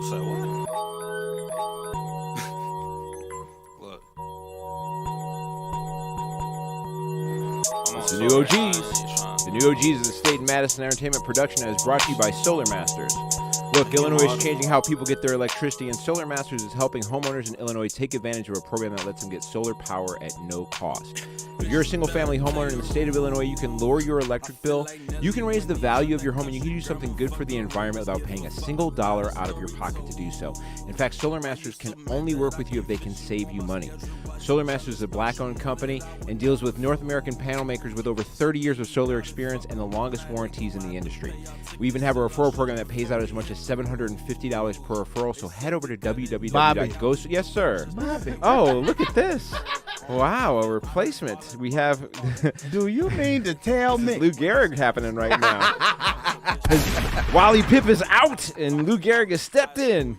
Say what? Look. The new OGs. The new OGs is a State and Madison Entertainment production that is brought to you by Solar Masters. Look, Illinois is changing how people get their electricity, and Solar Masters is helping homeowners in Illinois take advantage of a program that lets them get solar power at no cost. If you're a single-family homeowner in the state of Illinois, you can lower your electric bill, you can raise the value of your home, and you can do something good for the environment without paying a single dollar out of your pocket to do so. In fact, Solar Masters can only work with you if they can save you money. Solar Masters is a black-owned company and deals with North American panel makers with over 30 years of solar experience and the longest warranties in the industry. We even have a referral program that pays out as much as $750 per referral, so head over to www.go. Yes, sir. Bobby. Oh, look at this. Wow, a replacement. We have... Do you mean to tell me? Lou Gehrig happening right now. Wally Pip is out, and Lou Gehrig has stepped in.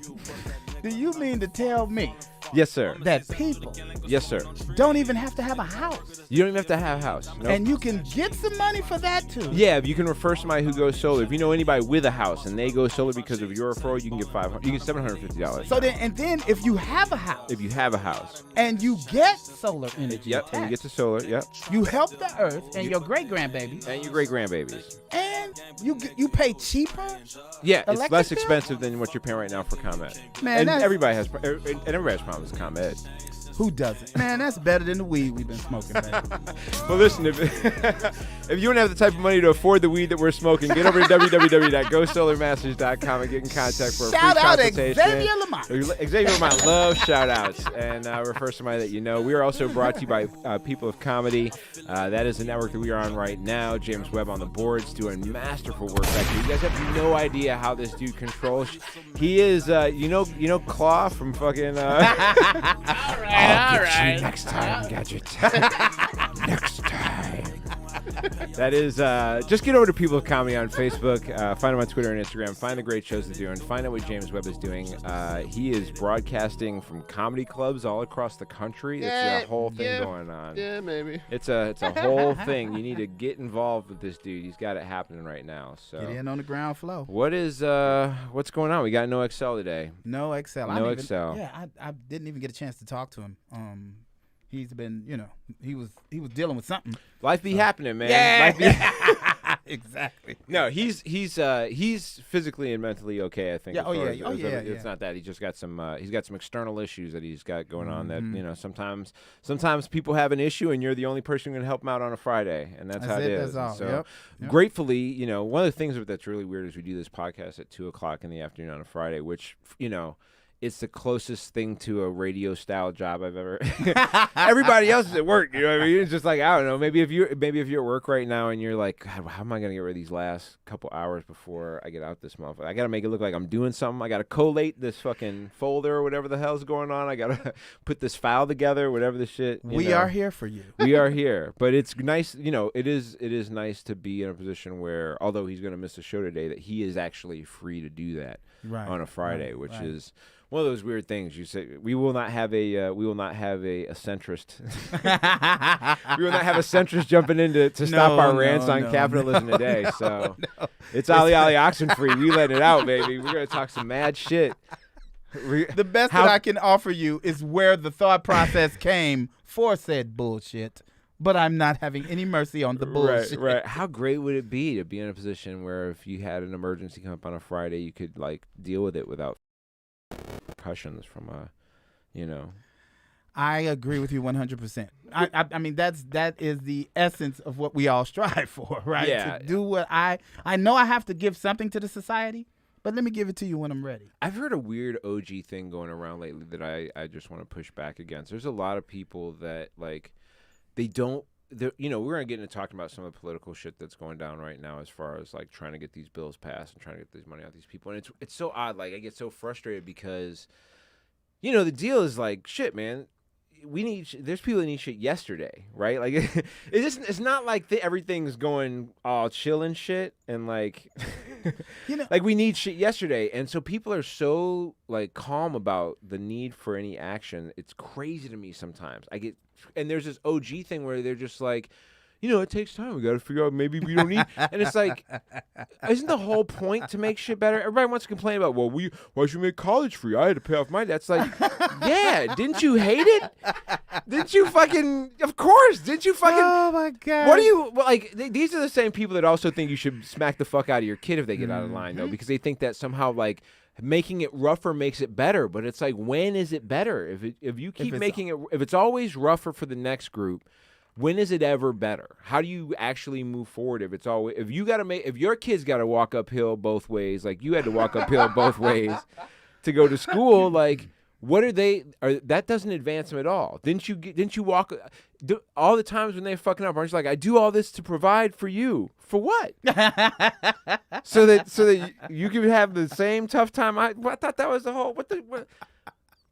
Do you mean to tell me Yes, sir. that people Yes, sir. don't even have to have a house? You don't even have to have a house. Nope. And you can get some money for that too? Yeah, if you can refer somebody who goes solar. If you know anybody with a house and they go solar because of your referral, you can get $500. You get $750. So then if you have a house If you have a house. and you get solar energy Yep, and you get to solar. Yep. you help the earth and your great-grandbabies, And your great-grandbabies. and you pay cheaper? Yeah, it's Electric less bill? expensive than what you're paying right now for ComEd. Man, and that's- everybody has problems with ComEd. Who doesn't? Man, that's better than the weed we've been smoking, baby. Well, listen, if you don't have the type of money to afford the weed that we're smoking, get over to www.gosolarmasters.com and get in contact for a Shout free out consultation. Xavier Lamont. Xavier Lamont loves shout-outs, and refer somebody that you know. We are also brought to you by People of Comedy. That is the network that we are on right now. James Webb on the boards doing masterful work back here. You guys have no idea how this dude controls. He is, you know Claw from fucking... I'll get you next time, Gadget. Next time. That is, just get over to People of Comedy on Facebook. Find them on Twitter and Instagram. Find the great shows they're doing. Find out what James Webb is doing. He is broadcasting from comedy clubs all across the country. It's a whole thing going on. Yeah, maybe. It's a whole thing. You need to get involved with this dude. He's got it happening right now. So Get in on the ground floor. what's going on? We got no Excel today. No Excel. No Excel. Yeah, I didn't even get a chance to talk to him. He's been, he was dealing with something. Life be happening, man. Yeah. Life be Exactly. No, he's physically and mentally okay. I think. Yeah, as oh, far yeah, as- oh, as- yeah, It's yeah. not that he just got some. He's got some external issues that he's got going on. Mm-hmm. That sometimes people have an issue and you're the only person who can help them out on a Friday, and that's how it is. That's all. So Yep. gratefully, one of the things that's really weird is we do this podcast at 2:00 in the afternoon on a Friday, which it's the closest thing to a radio style job I've ever. Everybody else is at work. You know what I mean? It's just like, I don't know. Maybe if you're at work right now and you're like, God, how am I gonna get rid of these last couple hours before I get out this motherfucker? I gotta make it look like I'm doing something. I gotta collate this fucking folder or whatever the hell's going on. I gotta put this file together, whatever the shit. We are here for you. We are here, but it's nice. It is nice to be in a position where, although he's gonna miss the show today, that he is actually free to do that on a Friday, which is one of those weird things. You say we will not have a centrist. We will not have a centrist jumping in to stop our rants on capitalism today. So it's Ali Oxenfree. We letting it out, baby. We're gonna talk some mad shit. The best that I can offer you is where the thought process came for said bullshit, but I'm not having any mercy on the bullshit. Right. How great would it be to be in a position where if you had an emergency come up on a Friday, you could deal with it without repercussions from I agree with you 100%. I mean that is the essence of what we all strive for, right? Yeah. To do what I know I have to give something to the society, but let me give it to you when I'm ready. I've heard a weird OG thing going around lately that I just want to push back against. There's a lot of people that they don't. We're gonna get into talking about some of the political shit that's going down right now, as far as trying to get these bills passed and trying to get this money out of these people. And it's so odd. I get so frustrated because, the deal is shit, man. There's people that need shit yesterday, right? It's not like everything's going all chill and shit, and we need shit yesterday, and so people are so calm about the need for any action. It's crazy to me sometimes. And there's this OG thing where they're just it takes time. We got to figure out maybe we don't need. And it's like, isn't the whole point to make shit better? Everybody wants to complain about, well, why should we make college free? I had to pay off my debt. It's like, yeah, didn't you hate it? Didn't you fucking, of course, didn't you fucking. Oh, my God. What do you, like, these are the same people that also think you should smack the fuck out of your kid if they get out of line, though, because they think that somehow, like, making it rougher makes it better. But it's like, when is it better? If you keep making it, if it's always rougher for the next group, when is it ever better? How do you actually move forward if it's always, if your kids got to walk uphill both ways, like you had to walk uphill both ways to go to school, like, what are they? That doesn't advance them at all. Didn't you walk all the times when they're fucking up? Aren't you like, I do all this to provide for you? For what? so that you could have the same tough time. I thought that was the whole. What?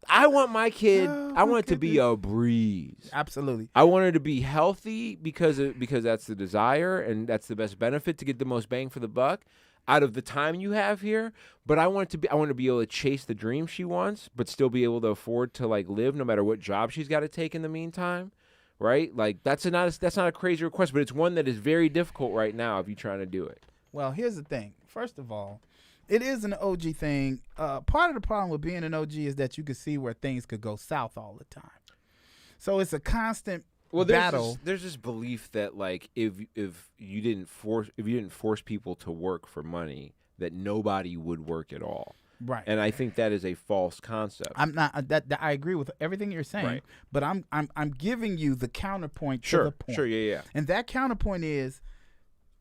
I want my kid. I want it to be a breeze. Absolutely. I want her to be healthy because that's the desire and that's the best benefit to get the most bang for the buck out of the time you have here. But I want to be able to chase the dream she wants, but still be able to afford to like live no matter what job she's got to take in the meantime. Right? Like that's not a crazy request, but it's one that is very difficult right now if you're trying to do it. Well, here's the thing. First of all, it is an OG thing. Part of the problem with being an OG is that you can see where things could go south all the time. So it's a constant battle. There's this belief that like if you didn't force people to work for money, that nobody would work at all. Right. And I think that is a false concept. I'm not that I agree with everything you're saying, right. But I'm giving you the counterpoint to the point. Sure, yeah. And that counterpoint is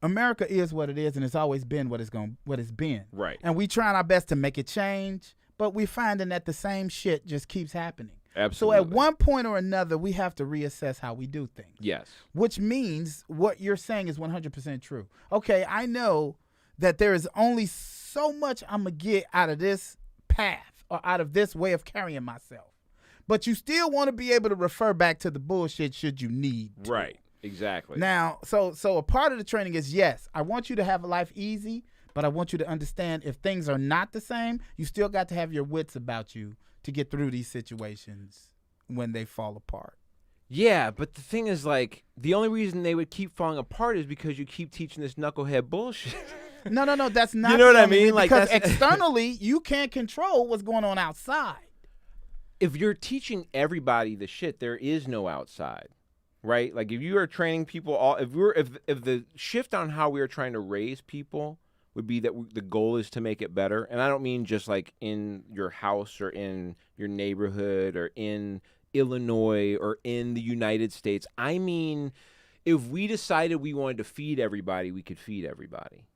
America is what it is, and it's always been what it's been. Right. And we trying our best to make it change, but we're finding that the same shit just keeps happening. Absolutely. So at one point or another, we have to reassess how we do things. Yes. Which means what you're saying is 100% true. Okay, I know that there is only so much I'm going to get out of this path or out of this way of carrying myself. But you still want to be able to refer back to the bullshit should you need to. Right. Exactly. Now, so a part of the training is, yes, I want you to have a life easy, but I want you to understand if things are not the same, you still got to have your wits about you to get through these situations when they fall apart. Yeah, but the thing is, like, the only reason they would keep falling apart is because you keep teaching this knucklehead bullshit. No, that's not. You know what I mean? Like, because externally, you can't control what's going on outside. If you're teaching everybody the shit, there is no outside. Right? Like if you are training people if the shift on how we are trying to raise people would be that the goal is to make it better. And I don't mean just like in your house or in your neighborhood or in Illinois or in the United States. I mean, if we decided we wanted to feed everybody, we could feed everybody.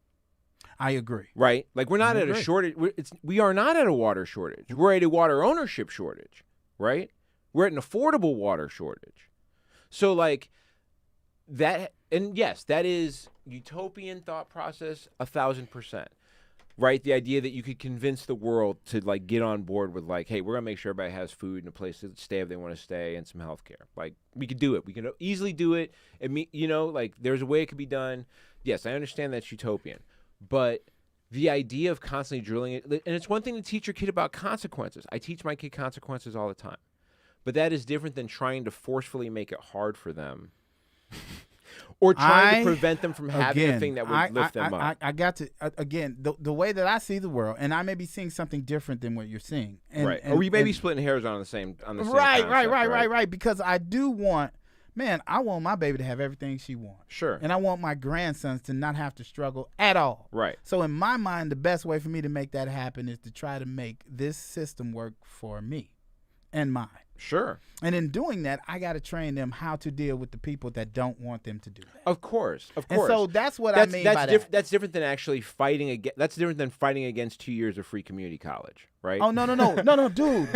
I agree. Right? Like we're not at a shortage. We are not at a water shortage. We're at a water ownership shortage. Right? We're at an affordable water shortage. So like that, and yes, that is utopian thought process 1,000%, right? The idea that you could convince the world to like get on board with like, hey, we're gonna make sure everybody has food and a place to stay if they want to stay and some health care. Like we could do it. We can easily do it. Like there's a way it could be done. Yes, I understand that's utopian, but the idea of constantly drilling it, and it's one thing to teach your kid about consequences. I teach my kid consequences all the time. But that is different than trying to forcefully make it hard for them or trying to prevent them from having a thing that would lift them up. I got to, again, the way that I see the world, and I may be seeing something different than what you're seeing. Right. Or we may be splitting hairs on the same concept, Right. Because I do want, I want my baby to have everything she wants. Sure. And I want my grandsons to not have to struggle at all. Right. So in my mind, the best way for me to make that happen is to try to make this system work for me and mine. Sure. And in doing that, I got to train them how to deal with the people that don't want them to do that. Of course. And so that's what I mean by that. That's different than actually fighting against. That's different than fighting against 2 years of free community college, right? Oh no, dude,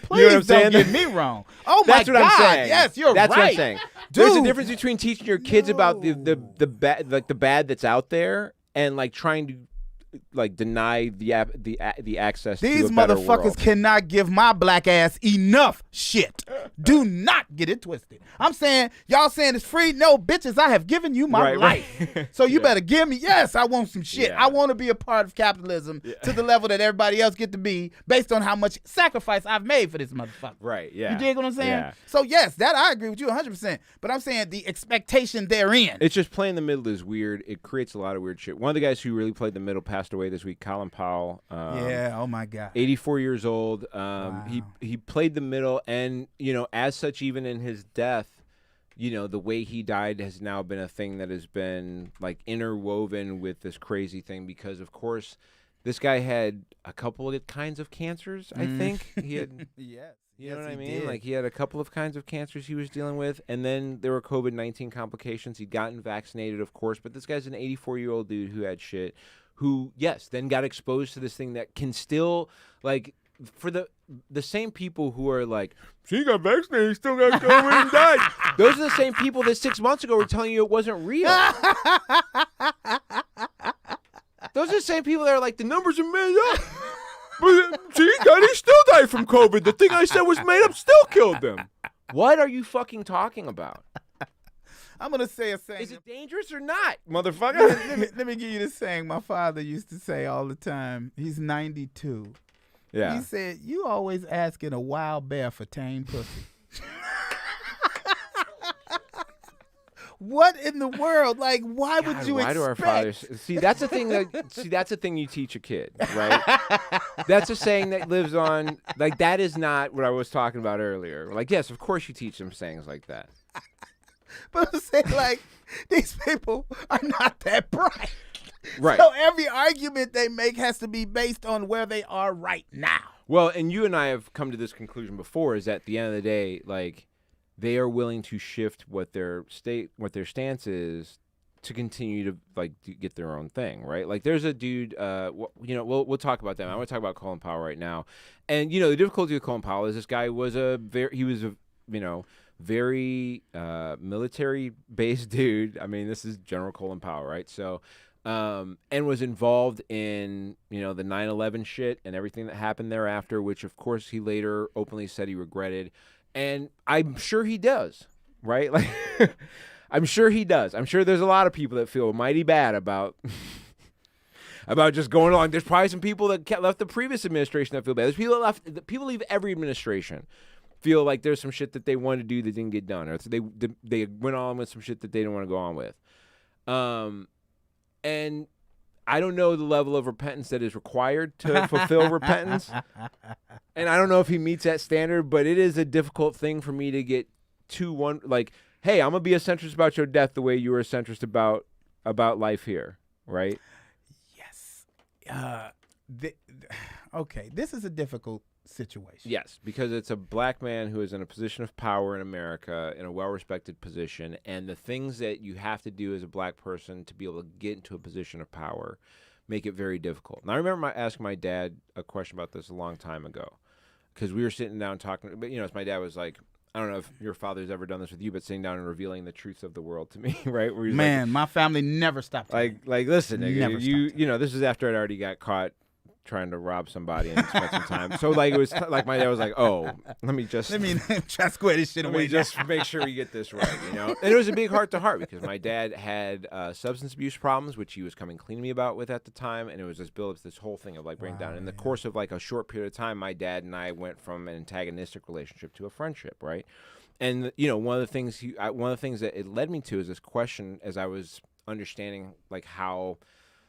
please don't get me wrong. Oh my God, that's what I'm saying. Yes, you're that's right. What I'm saying. Dude. There's a difference between teaching your kids about the bad, like the bad that's out there, and like trying to like deny the access These to a better motherfuckers world. cannot give my black ass enough shit. Do not get it twisted. I'm saying, y'all saying it's free? No, bitches, I have given you my life. Right. So you better give me, yes, I want some shit. Yeah. I want to be a part of capitalism to the level that everybody else get to be based on how much sacrifice I've made for this motherfucker. Right, yeah. You dig what I'm saying? Yeah. So yes, that I agree with you 100%. But I'm saying the expectation therein. It's just playing the middle is weird. It creates a lot of weird shit. One of the guys who really played the middle passed away this week, Colin Powell. Yeah, oh my God. 84 years old. Wow. He played the middle, and, you know, as such, even in his death, you know, the way he died has now been a thing that has been, like, interwoven with this crazy thing because, of course, this guy had a couple of kinds of cancers, I think. He had... Yes. You know what I he mean? did. Like, he had a couple of kinds of cancers he was dealing with, and then there were COVID-19 complications. He'd gotten vaccinated, of course, but this guy's an 84-year-old dude who had shit, who, yes, then got exposed to this thing that can still, like, for the same people who are like, she got vaccinated, he still got COVID and died. Those are the same people that 6 months ago were telling you it wasn't real. Those are the same people that are like, the numbers are made up. But he still died from COVID. The thing I said was made up still killed them. What are you fucking talking about? I'm going to say a saying. Is it dangerous or not, motherfucker? Let me give you this saying my father used to say all the time. He's 92. Yeah. He said, you always asking a wild bear for tame pussy. What in the world? Like, why would you why expect? do our fathers see? That's the thing that's the thing you teach a kid, right? That's a saying that lives on. Like, that is not what I was talking about earlier. Like, yes, of course you teach them sayings like that. But I'm saying, like, these people are not that bright. Right. So every argument they make has to be based on where they are right now. Well, and you and I have come to this conclusion before, is at the end of the day, like, they are willing to shift what their stance is to continue to, like, to get their own thing, right? Like, there's a dude, you know, we'll talk about them. I want to talk about Colin Powell right now. And, you know, the difficulty with Colin Powell is this guy was very military-based dude. I mean, this is General Colin Powell, right? So, and was involved in, you know, the 9/11 shit and everything that happened thereafter, which, of course, he later openly said he regretted. And I'm sure he does, right? Like, I'm sure he does. I'm sure there's a lot of people that feel mighty bad about just going along. There's probably some people that left the previous administration that feel bad. There's people that left. People leave every administration feel like there's some shit that they wanted to do that didn't get done, or they went on with some shit that they didn't want to go on with. And I don't know the level of repentance that is required to fulfill repentance. And I don't know if he meets that standard, but it is a difficult thing for me to get to one, like, hey, I'm going to be a centrist about your death the way you were a centrist about life here, right? Yes. Okay, this is a difficult situation. Yes, because it's a black man who is in a position of power in America, in a well-respected position, and the things that you have to do as a black person to be able to get into a position of power make it very difficult. And I remember asking my dad a question about this a long time ago, because we were sitting down talking, but, you know, as my dad was like, I don't know if your father's ever done this with you, but sitting down and revealing the truths of the world to me, right? Where he's Man, my family never stopped. like, listen, Never nigga, you know, this is after I'd already got caught trying to rob somebody and spent some time. So, like, it was like my dad was like, "Oh, let me try to square this shit let away. me just make sure we get this right," you know. And it was a big heart to heart because my dad had substance abuse problems, which he was coming clean to me about with at the time, and it was just built up this whole thing of like breaking down. In the course of like a short period of time, my dad and I went from an antagonistic relationship to a friendship, right? And you know, one of the things that it led me to is this question as I was understanding like how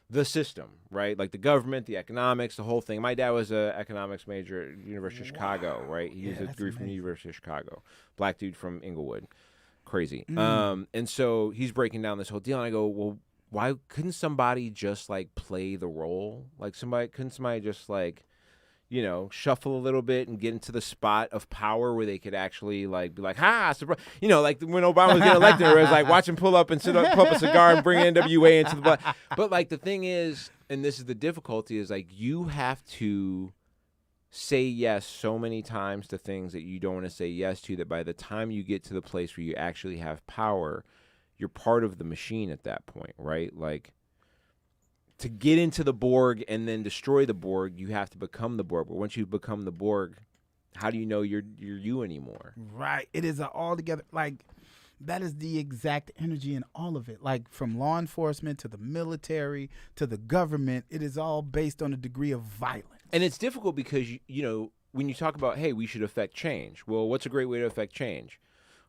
the system, right? Like the government, the economics, the whole thing. My dad was an economics major at University of Chicago, right? He used a degree from the University of Chicago. Black dude from Inglewood. Crazy. And so he's breaking down this whole deal, and I go, well, why couldn't somebody just like play the role? Like couldn't somebody just like, you know, shuffle a little bit and get into the spot of power where they could actually like be like, ha, surprise. You know, like when Obama was getting elected, it was like watch him pull up and pull up a cigar and bring NWA into the blood. But like the thing is, and this is the difficulty, is like you have to say yes so many times to things that you don't want to say yes to, that by the time you get to the place where you actually have power, you're part of the machine at that point, right? Like to get into the Borg and then destroy the Borg, you have to become the Borg. But once you become the Borg, how do you know you're you anymore? Right. It is altogether like that is the exact energy in all of it. Like from law enforcement to the military to the government, it is all based on a degree of violence. And it's difficult because you know when you talk about, hey, we should affect change. Well, what's a great way to affect change?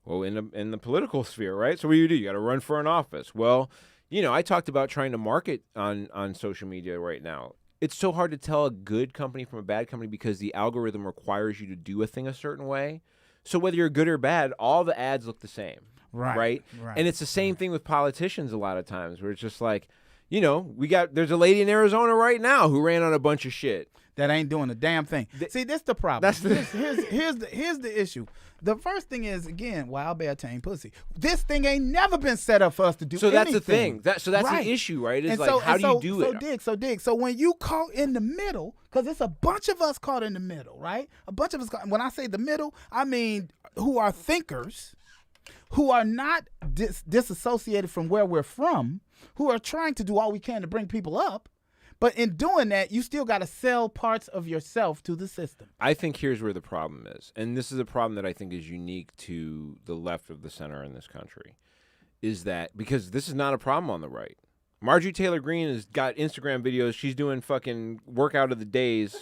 Well, in the political sphere, right? So what do? You got to run for an office. Well, you know, I talked about trying to market on social media right now. It's so hard to tell a good company from a bad company because the algorithm requires you to do a thing a certain way. So whether you're good or bad, all the ads look the same. Right. And it's the same thing with politicians a lot of times where it's just like, you know, there's a lady in Arizona right now who ran on a bunch of shit. That ain't doing a damn thing. See, this the problem. Here's the issue. The first thing is, again, wild, bad, tame pussy. This thing ain't never been set up for us to do anything. So that's the thing. So that's the issue, right? It's how do you do it? So dig. So when you caught in the middle, because it's a bunch of us caught in the middle, right? A bunch of us when I say the middle, I mean who are thinkers, who are not disassociated from where we're from, who are trying to do all we can to bring people up. But in doing that, you still got to sell parts of yourself to the system. I think here's where the problem is. And this is a problem that I think is unique to the left of the center in this country. Is that because this is not a problem on the right. Marjorie Taylor Greene has got Instagram videos. She's doing fucking workout of the days.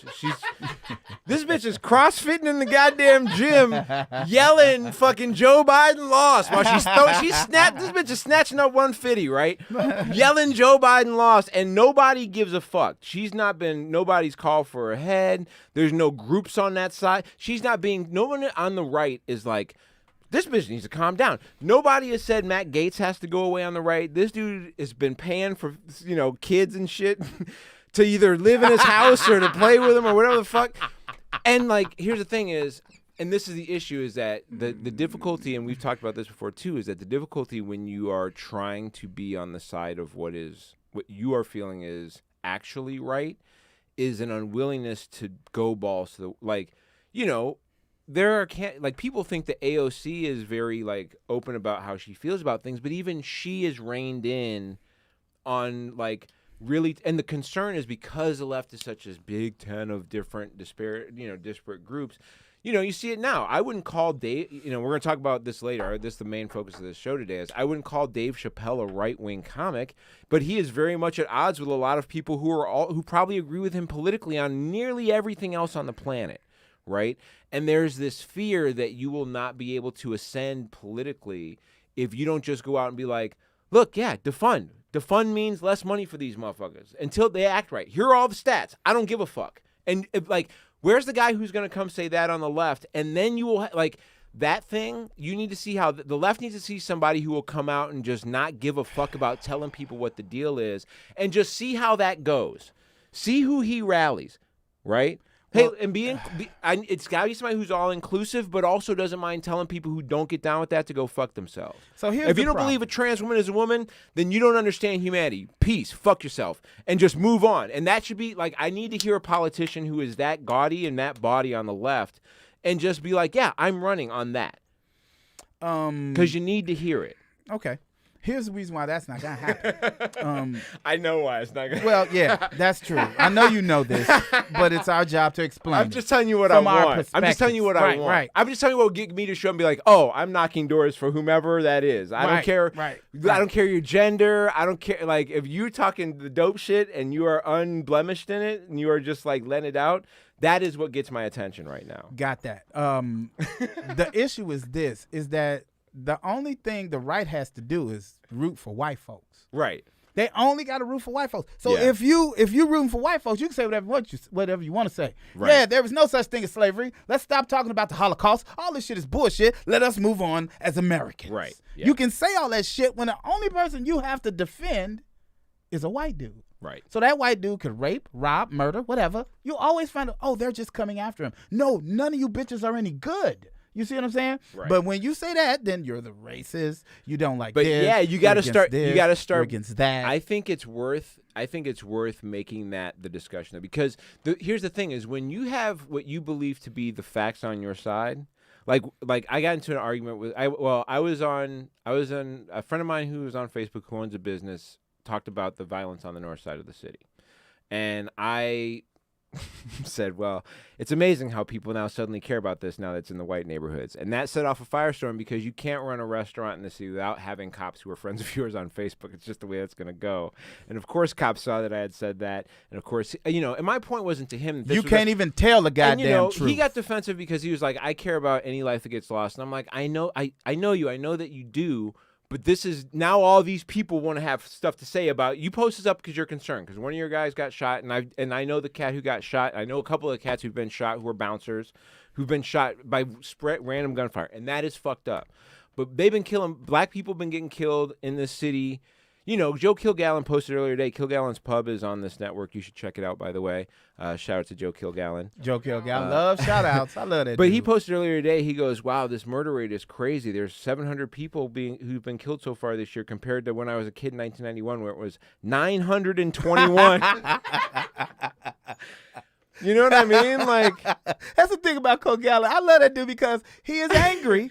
This bitch is CrossFitting in the goddamn gym, yelling fucking Joe Biden lost while this bitch is snatching up 150, right? Yelling Joe Biden lost, and nobody gives a fuck. Nobody's called for her head. There's no groups on that side. No one on the right is like, this bitch needs to calm down. Nobody has said Matt Gaetz has to go away on the right. This dude has been paying for, kids and shit to either live in his house or to play with him or whatever the fuck. And, here's the thing is, and this is the issue, is that the difficulty, and we've talked about this before too, is that the difficulty when you are trying to be on the side of what you are feeling is actually right is an unwillingness to go balls to people think that AOC is very open about how she feels about things, but even she is reined in on really, and the concern is because the left is such a big tent of different disparate groups. You see it now. I wouldn't call Dave. We're going to talk about this later. This is the main focus of this show today. Is I wouldn't call Dave Chappelle a right-wing comic, but he is very much at odds with a lot of people who probably agree with him politically on nearly everything else on the planet. Right? And there's this fear that you will not be able to ascend politically if you don't just go out and be like, look, yeah, defund. Defund means less money for these motherfuckers until they act right. Here are all the stats. I don't give a fuck. And where's the guy who's going to come say that on the left? And then you will that thing, you need to see how the left needs to see somebody who will come out and just not give a fuck about telling people what the deal is and just see how that goes. See who he rallies, right? Hey, and it's got to be somebody who's all inclusive, but also doesn't mind telling people who don't get down with that to go fuck themselves. So if you don't believe a trans woman is a woman, then you don't understand humanity. Peace, fuck yourself, and just move on. And that should be I need to hear a politician who is that gaudy and that body on the left, and just be like, yeah, I'm running on that. Because you need to hear it. Okay. Here's the reason why that's not going to happen. I know why it's not going to happen. Well, yeah, that's true. I know you know this, but it's our job to explain. I'm just telling you what I want. I'm just telling you what I want. Right. I'm just telling you what will get me to show and be like, oh, I'm knocking doors for whomever that is. I don't care. Right. I don't care your gender. I don't care. If you're talking the dope shit and you are unblemished in it and you are just letting it out, that is what gets my attention right now. Got that. The issue is that the only thing the right has to do is root for white folks. Right. They only got to root for white folks. So if you rooting for white folks, you can say whatever you want to say. Right. Yeah, there was no such thing as slavery. Let's stop talking about the Holocaust. All this shit is bullshit. Let us move on as Americans. Right. Yeah. You can say all that shit when the only person you have to defend is a white dude. Right. So that white dude could rape, rob, murder, whatever. You always find out, oh, they're just coming after him. No, none of you bitches are any good. You see what I'm saying? Right. But when you say that, then you're the racist. You don't like but this. Yeah, you got to start. This, you got to start against that. I think it's worth making that the discussion, though, because here's the thing: is when you have what you believe to be the facts on your side. Like I got into an argument with I was on a friend of mine who was on Facebook who owns a business talked about the violence on the north side of the city. And I said, well, it's amazing how people now suddenly care about this now that it's in the white neighborhoods. And that set off a firestorm because you can't run a restaurant in the city without having cops who are friends of yours on Facebook. It's just the way that's going to go. And, of course, cops saw that I had said that. And, of course, and my point wasn't to him. You can't even tell the goddamn truth. He got defensive because he was like, I care about any life that gets lost. And I'm like, I know you. I know that you do. But this is now all these people want to have stuff to say about you. Post this up because you're concerned because one of your guys got shot, and I know the cat who got shot. I know a couple of cats who've been shot who are bouncers, who've been shot by random gunfire, and that is fucked up. But they've been killing black people. Been getting killed in this city. Joe Kilgallen posted earlier today. Kilgallen's Pub is on this network. You should check it out, by the way. Shout out to Joe Kilgallen. Joe Kilgallen. Love shout outs. I love that But dude. he posted earlier today, he goes, wow, this murder rate is crazy. There's 700 people who've been killed so far this year compared to when I was a kid in 1991 where it was 921. You know what I mean? Like, that's the thing about Kilgallen. I love that dude because he is angry.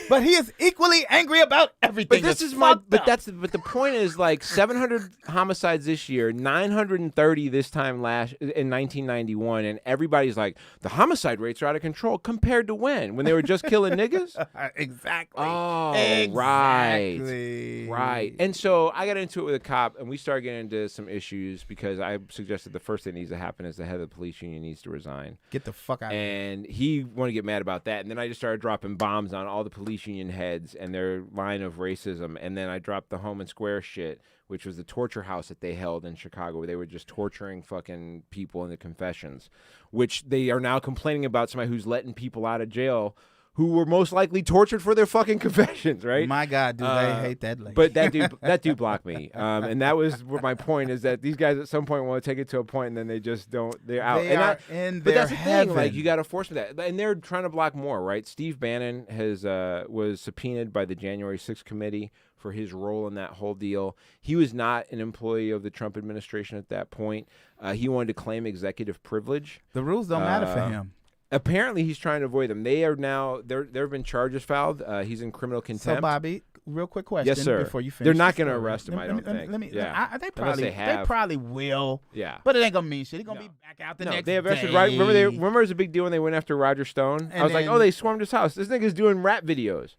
But he is equally angry about everything. But the point is like 700 homicides this year, 930 this time in 1991, and everybody's like the homicide rates are out of control compared to when they were just killing niggas. Exactly. Oh, exactly. right. And so I got into it with a cop, and we started getting into some issues because I suggested the first thing that needs to happen is the head of the police union needs to resign. Get the fuck out of here. And he wanted to get mad about that. And then I just started dropping bombs on all the police union heads and their line of racism. And then I dropped the Home and Square shit, which was the torture house that they held in Chicago where they were just torturing fucking people in the confessions, which they are now complaining about somebody who's letting people out of jail who were most likely tortured for their fucking confessions, right? My God, dude, they hate that lady. But that dude blocked me. And that was what my point is that these guys at some point want to take it to a point and then they just don't, they're out. But that's the thing, like you got to force that. And they're trying to block more, right? Steve Bannon was subpoenaed by the January 6th committee for his role in that whole deal. He was not an employee of the Trump administration at that point. He wanted to claim executive privilege. The rules don't matter for him. Apparently, he's trying to avoid them. They are now there have been charges filed. He's in criminal contempt. So, Bobby, real quick question. Yes, sir. Before you finish, they're not going to arrest him. I don't think. They probably will. Yeah, but it ain't gonna mean shit. He's gonna be back out the next they arrested. day. Right? Remember it was a big deal when they went after Roger Stone. I was like, oh, they swarmed his house. This nigga's doing rap videos.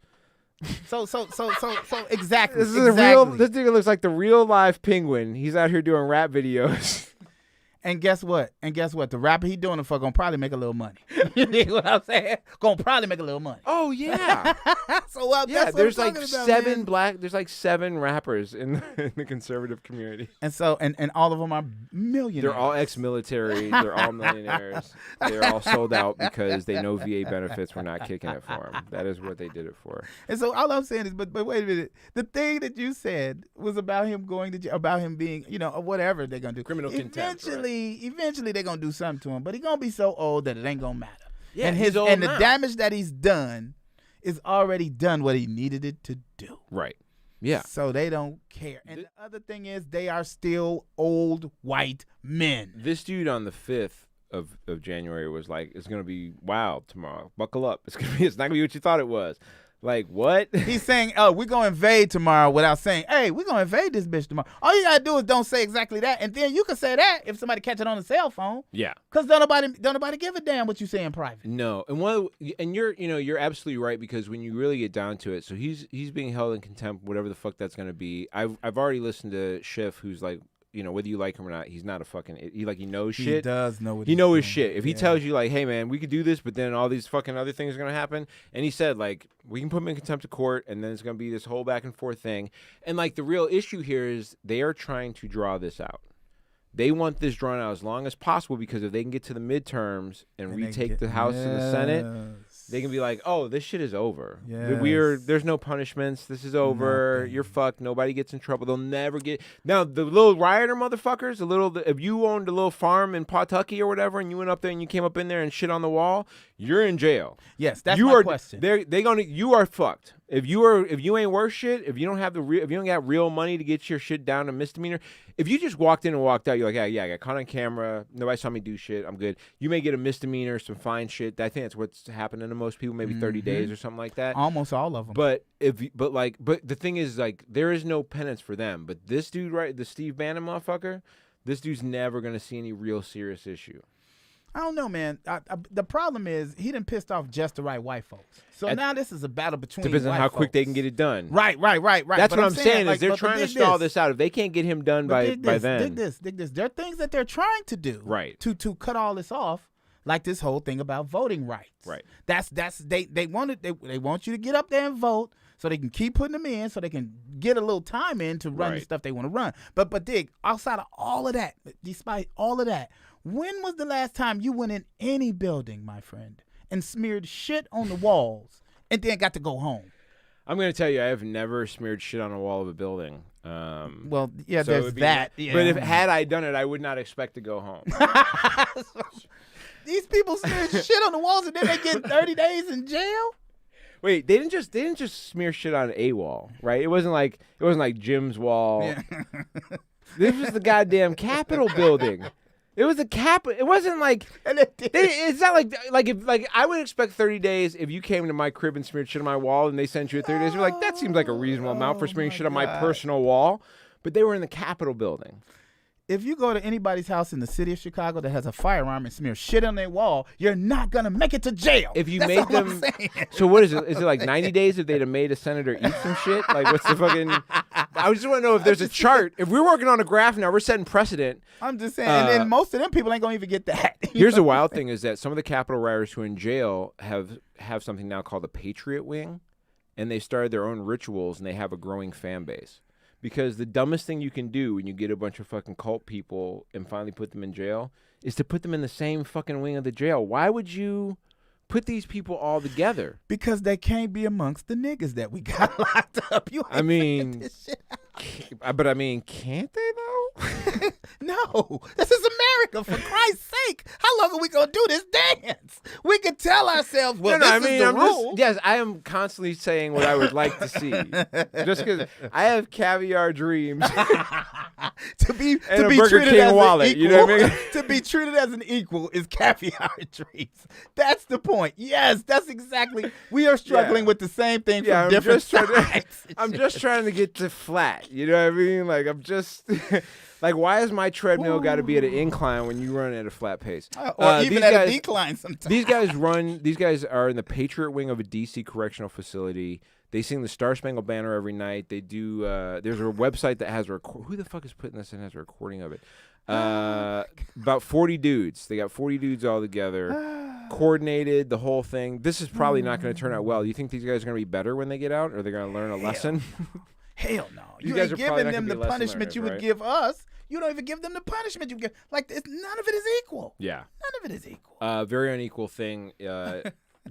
So exactly. This is this nigga looks like the real live Penguin. He's out here doing rap videos. And guess what? The rapper he doing it for gonna probably make a little money. You know what I'm saying? Gonna probably make a little money. Oh yeah. So that's there's what I'm like about, seven man. There's like 7 rappers in the conservative community. And so and all of them are millionaires. They're all ex-military. They're all millionaires. They're all sold out because they know VA benefits were not kicking it for them. That is what they did it for. And so all I'm saying is, but wait a minute. The thing that you said was about him going to jail, about him being, whatever they're gonna do. Criminal contempt. Eventually they're gonna do something to him, but he's gonna be so old that it ain't gonna matter. Yeah, and the damage that he's done is already done what he needed it to do. Right. Yeah. So they don't care. And the other thing is they are still old white men. This dude on the 5th of January was like, it's gonna be wild tomorrow. Buckle up. It's not gonna be what you thought it was. Like, what? He's saying, oh, we're going to invade tomorrow without saying, hey, we're going to invade this bitch tomorrow. All you got to do is don't say exactly that. And then you can say that if somebody catch it on the cell phone. Yeah. Because don't nobody give a damn what you say in private. No. And you're absolutely right because when you really get down to it, so he's being held in contempt, whatever the fuck that's going to be. I've already listened to Schiff, who's like, whether you like him or not, he's not a fucking, he knows shit. He does know what he knows his shit. If he tells you like, hey man, we could do this, but then all these fucking other things are going to happen. And he said like, we can put him in contempt of court and then it's going to be this whole back and forth thing. And like the real issue here is they are trying to draw this out. They want this drawn out as long as possible because if they can get to the midterms and retake the House and the Senate, they can be like, oh, this shit is over. Yes. There's no punishments. This is over. Nothing. You're fucked. Nobody gets in trouble. They'll never get. Now, the little rioter motherfuckers, if you owned a little farm in Pawtucket or whatever and you went up there and you came up in there and shit on the wall, you're in jail. Yes, that's my question. You are fucked. If you ain't worth shit, if you don't have if you don't got real money to get your shit down to misdemeanor, if you just walked in and walked out, you're like, yeah, I got caught on camera, nobody saw me do shit, I'm good. You may get a misdemeanor, some fine shit. I think that's what's happening to most people, maybe 30 days or something like that. Almost all of them. But but the thing is, like, there is no penance for them. But this dude, right, the Steve Bannon motherfucker, this dude's never gonna see any real serious issue. I don't know, man. The problem is he done pissed off just the right white folks. So now this is a battle between depends on white how folks. quick they can get it done. Right. That's what I'm saying like, is they're trying to stall this out. If they can't get him done by then. Dig this. There are things that they're trying to do to cut all this off, like this whole thing about voting rights. Right. They want you to get up there and vote so they can keep putting them in so they can get a little time in to run the stuff they want to run. But Dig, outside of all of that, despite all of that, when was the last time you went in any building, my friend, and smeared shit on the walls and then got to go home? I'm going to tell you, I have never smeared shit on a wall of a building. Well, yeah, so there's that. Yeah. But had I done it, I would not expect to go home. These people smeared shit on the walls and then they get 30 days in jail? Wait, they didn't just smear shit on a wall, right? It wasn't like Jim's wall. Yeah. This was the goddamn Capitol building. It was a It wasn't like it's not like if I would expect 30 days if you came to my crib and smeared shit on my wall and they sent you 30 days. You're like, that seems like a reasonable amount for smearing shit on my personal wall. But they were in the Capitol building. If you go to anybody's house in the city of Chicago that has a firearm and smear shit on their wall, you're not gonna make it to jail. If you made them, so what is it? Is it like 90 days if they'd have made a senator eat some shit? Like, what's the fucking? I just want to know if there's a chart. If we're working on a graph now, we're setting precedent. I'm just saying, and then most of them people ain't gonna even get that. Here's the wild thing: is that some of the Capitol rioters who are in jail have something now called the Patriot Wing, and they started their own rituals, and they have a growing fan base. Because the dumbest thing you can do when you get a bunch of fucking cult people and finally put them in jail is to put them in the same fucking wing of the jail. Why would you put these people all together? Because they can't be amongst the niggas that we got locked up. But I mean, can't they though? No, this is America, for Christ's sake. How long are we gonna do this dance? We can tell ourselves, well, this is the rule. Yes, I am constantly saying what I would like to see, just because I have caviar dreams to be Burger treated King as wallet. an equal. You know what I mean? To be treated as an equal is caviar dreams. That's the point. Yes, that's exactly. We are struggling with the same thing from different sides. I'm just trying to get to flat. You know what I mean? Like, I'm just like, why is my treadmill got to be at an incline when you run at a flat pace? Or even at a decline sometimes. These guys are in the Patriot Wing of a D.C. correctional facility. They sing the Star Spangled Banner every night. They do. There's a website that has who the fuck is putting this in? Has a recording of it. About 40 dudes. They got 40 dudes all together, coordinated the whole thing. This is probably not going to turn out well. Do you think these guys are going to be better when they get out, or are they going to learn a lesson? Hell no. You You guys ain't are probably giving not them gonna the be punishment lesson you would learners, give us. You don't even give them the punishment you give. Like, none of it is equal. Yeah. None of it is equal. Very unequal thing.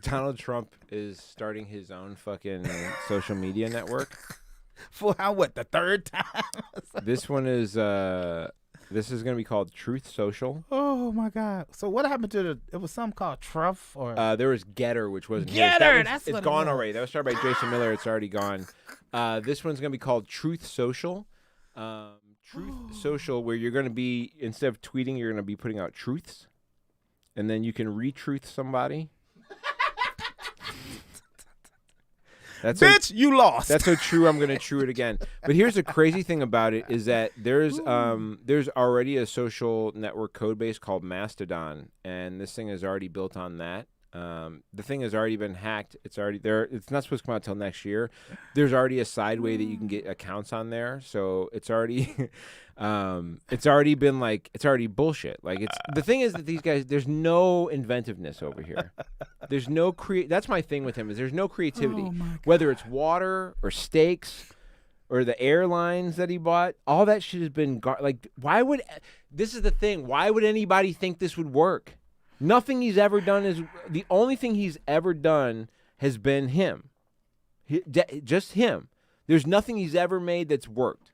Donald Trump is starting his own fucking social media network. For the third time? This one is this is going to be called Truth Social. Oh my God! So what happened to it was something called Truff or there was Getter, which wasn't Getter. It's gone already. That was started by Jason Miller. It's already gone. This one's going to be called Truth Social. Truth Social, where you're going to be, instead of tweeting, you're going to be putting out truths, and then you can re-truth somebody. You lost. That's so true. I'm going to true it again. But here's the crazy thing about it is that there's already a social network code base called Mastodon, and this thing is already built on that. The thing has already been hacked. It's already there. It's not supposed to come out till next year. There's already a side way that you can get accounts on there. So it's already, it's already bullshit. Like the thing is that these guys, there's no inventiveness over here. There's no that's my thing with him is there's no creativity, whether it's water or steaks or the airlines that he bought. All that shit has been this is the thing. Why would anybody think this would work? Nothing he's ever done is the only thing he's ever done has been him. Just him. There's nothing he's ever made that's worked.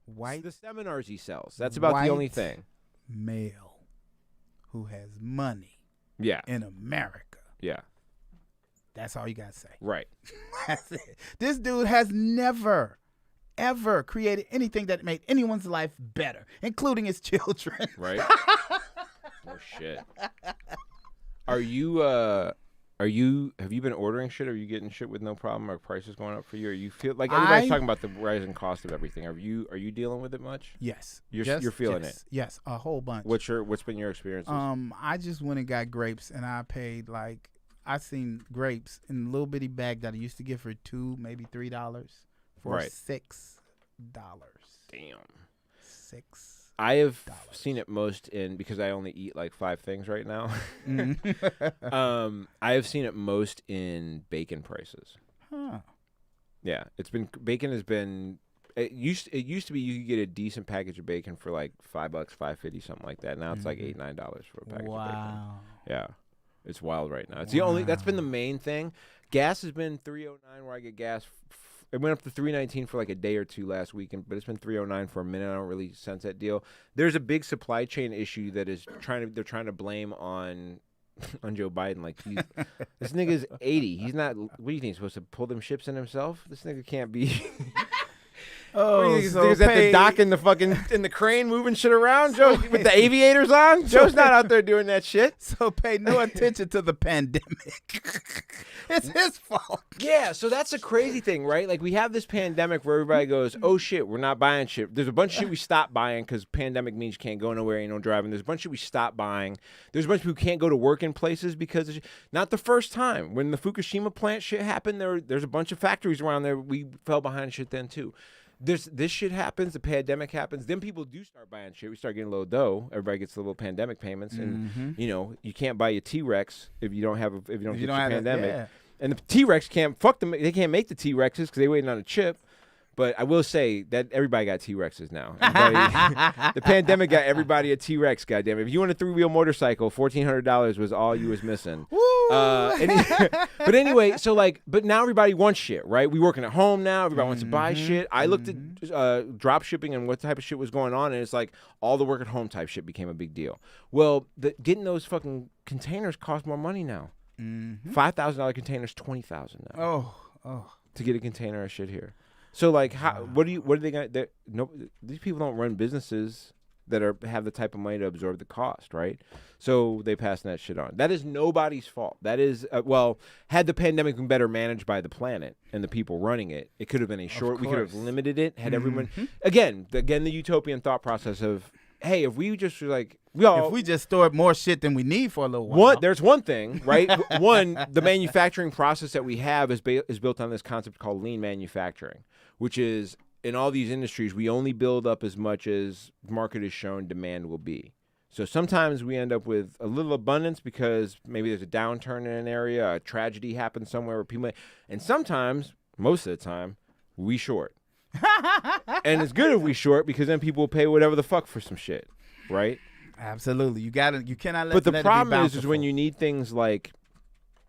White, the seminars he sells. That's about the only thing. Male who has money. Yeah. In America. Yeah. That's all you got to say. Right. That's it. This dude has never, ever created anything that made anyone's life better, including his children. Right. Oh shit. Have you been ordering shit? Are you getting shit with no problem? Are prices going up for you? Or you feel like everybody's talking about the rising cost of everything? Are you dealing with it much? Yes. You're feeling it. Yes, a whole bunch. What's been your experience? I just went and got grapes, and I paid I seen grapes in a little bitty bag that I used to get for $2, maybe $3 for $6. Damn. $6. I have seen it most because I only eat like 5 things right now. I have seen it most in bacon prices. Huh. Yeah, bacon has been. It used to be you could get a decent package of bacon for like $5, $5.50, something like that. Now it's like $8, $9 for a package of bacon. Yeah, it's wild right now. It's the only. That's been the main thing. Gas has been $3.09 where I get gas. It went up to $3.19 for like a day or two last weekend, but it's been $3.09 for a minute. I don't really sense that deal. There's a big supply chain issue that they're trying to blame on Joe Biden. Like this nigga's 80. He's not. What do you think? He's supposed to pull them ships in himself? This nigga can't be. Oh, he's at the dock in the crane moving shit around. Joe with the aviators on. Joe's not out there doing that shit. So pay no attention to the pandemic. It's his fault. Yeah, so that's a crazy thing, right? Like we have this pandemic where everybody goes, "Oh shit, we're not buying shit." There's a bunch of shit we stopped buying because pandemic means you can't go nowhere, ain't no driving. There's a bunch of shit we stopped buying. There's a bunch of people who can't go to work in places because not the first time when the Fukushima plant shit happened. There's a bunch of factories around there. We fell behind shit then too. This shit happens, the pandemic happens, then people do start buying shit. We start getting low dough. Everybody gets the little pandemic payments, and you can't buy your T-Rex if you don't get your pandemic. And the T-Rex can't fuck them. They can't make the T-Rexes because they waiting on a chip. But I will say that everybody got T-Rexes now. The pandemic got everybody a T-Rex, goddamn it. If you want a 3-wheel motorcycle, $1,400 was all you was missing. But anyway, but now everybody wants shit, right? We working at home now. Everybody wants to buy shit. I looked at drop shipping and what type of shit was going on, and it's like all the work at home type shit became a big deal. Well, getting those fucking containers cost more money now. $5,000 containers, $20,000 now. Oh. To get a container of shit here. So like, what are they gonna? These people don't run businesses that have the type of money to absorb the cost, right? So they passing that shit on. That is nobody's fault. That is had the pandemic been better managed by the planet and the people running it, it could have been we could have limited it. Had everyone again the utopian thought process of, hey, if we just if we just stored more shit than we need for a little while. There's one thing, right? The manufacturing process that we have is built on this concept called lean manufacturing, which is in all these industries, we only build up as much as market is shown demand will be. So sometimes we end up with a little abundance because maybe there's a downturn in an area, a tragedy happens somewhere where people, and sometimes, most of the time, we short. And it's good if we short because then people will pay whatever the fuck for some shit, right? Absolutely. You cannot let. But the problem is when you need things like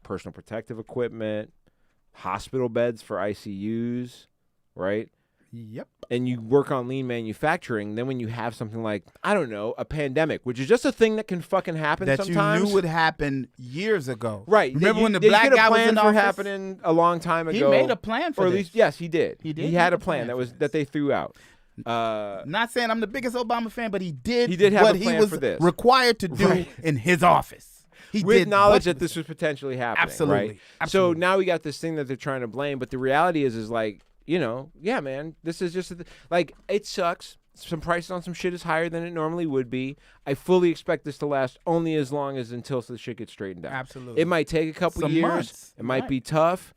personal protective equipment, hospital beds for ICUs, right? Yep. And you work on lean manufacturing, then when you have something like, I don't know, a pandemic, which is just a thing that can fucking happen that sometimes. you knew would happen years ago. Right. Remember when the black guy was in office? Happening a long time ago. He made a plan for or this. At least, yes, he did. He had a plan that they threw out. Not saying I'm the biggest Obama fan, but he did have what a plan he was for this. Required to do in his office. With knowledge that this was potentially happening. Absolutely. Right? Absolutely. So now we got this thing that they're trying to blame, but the reality is like, yeah, man, this is just it sucks. Some prices on some shit is higher than it normally would be. I fully expect this to last only as long as until the shit gets straightened out. Absolutely. It might take a couple years. Months. It might be tough.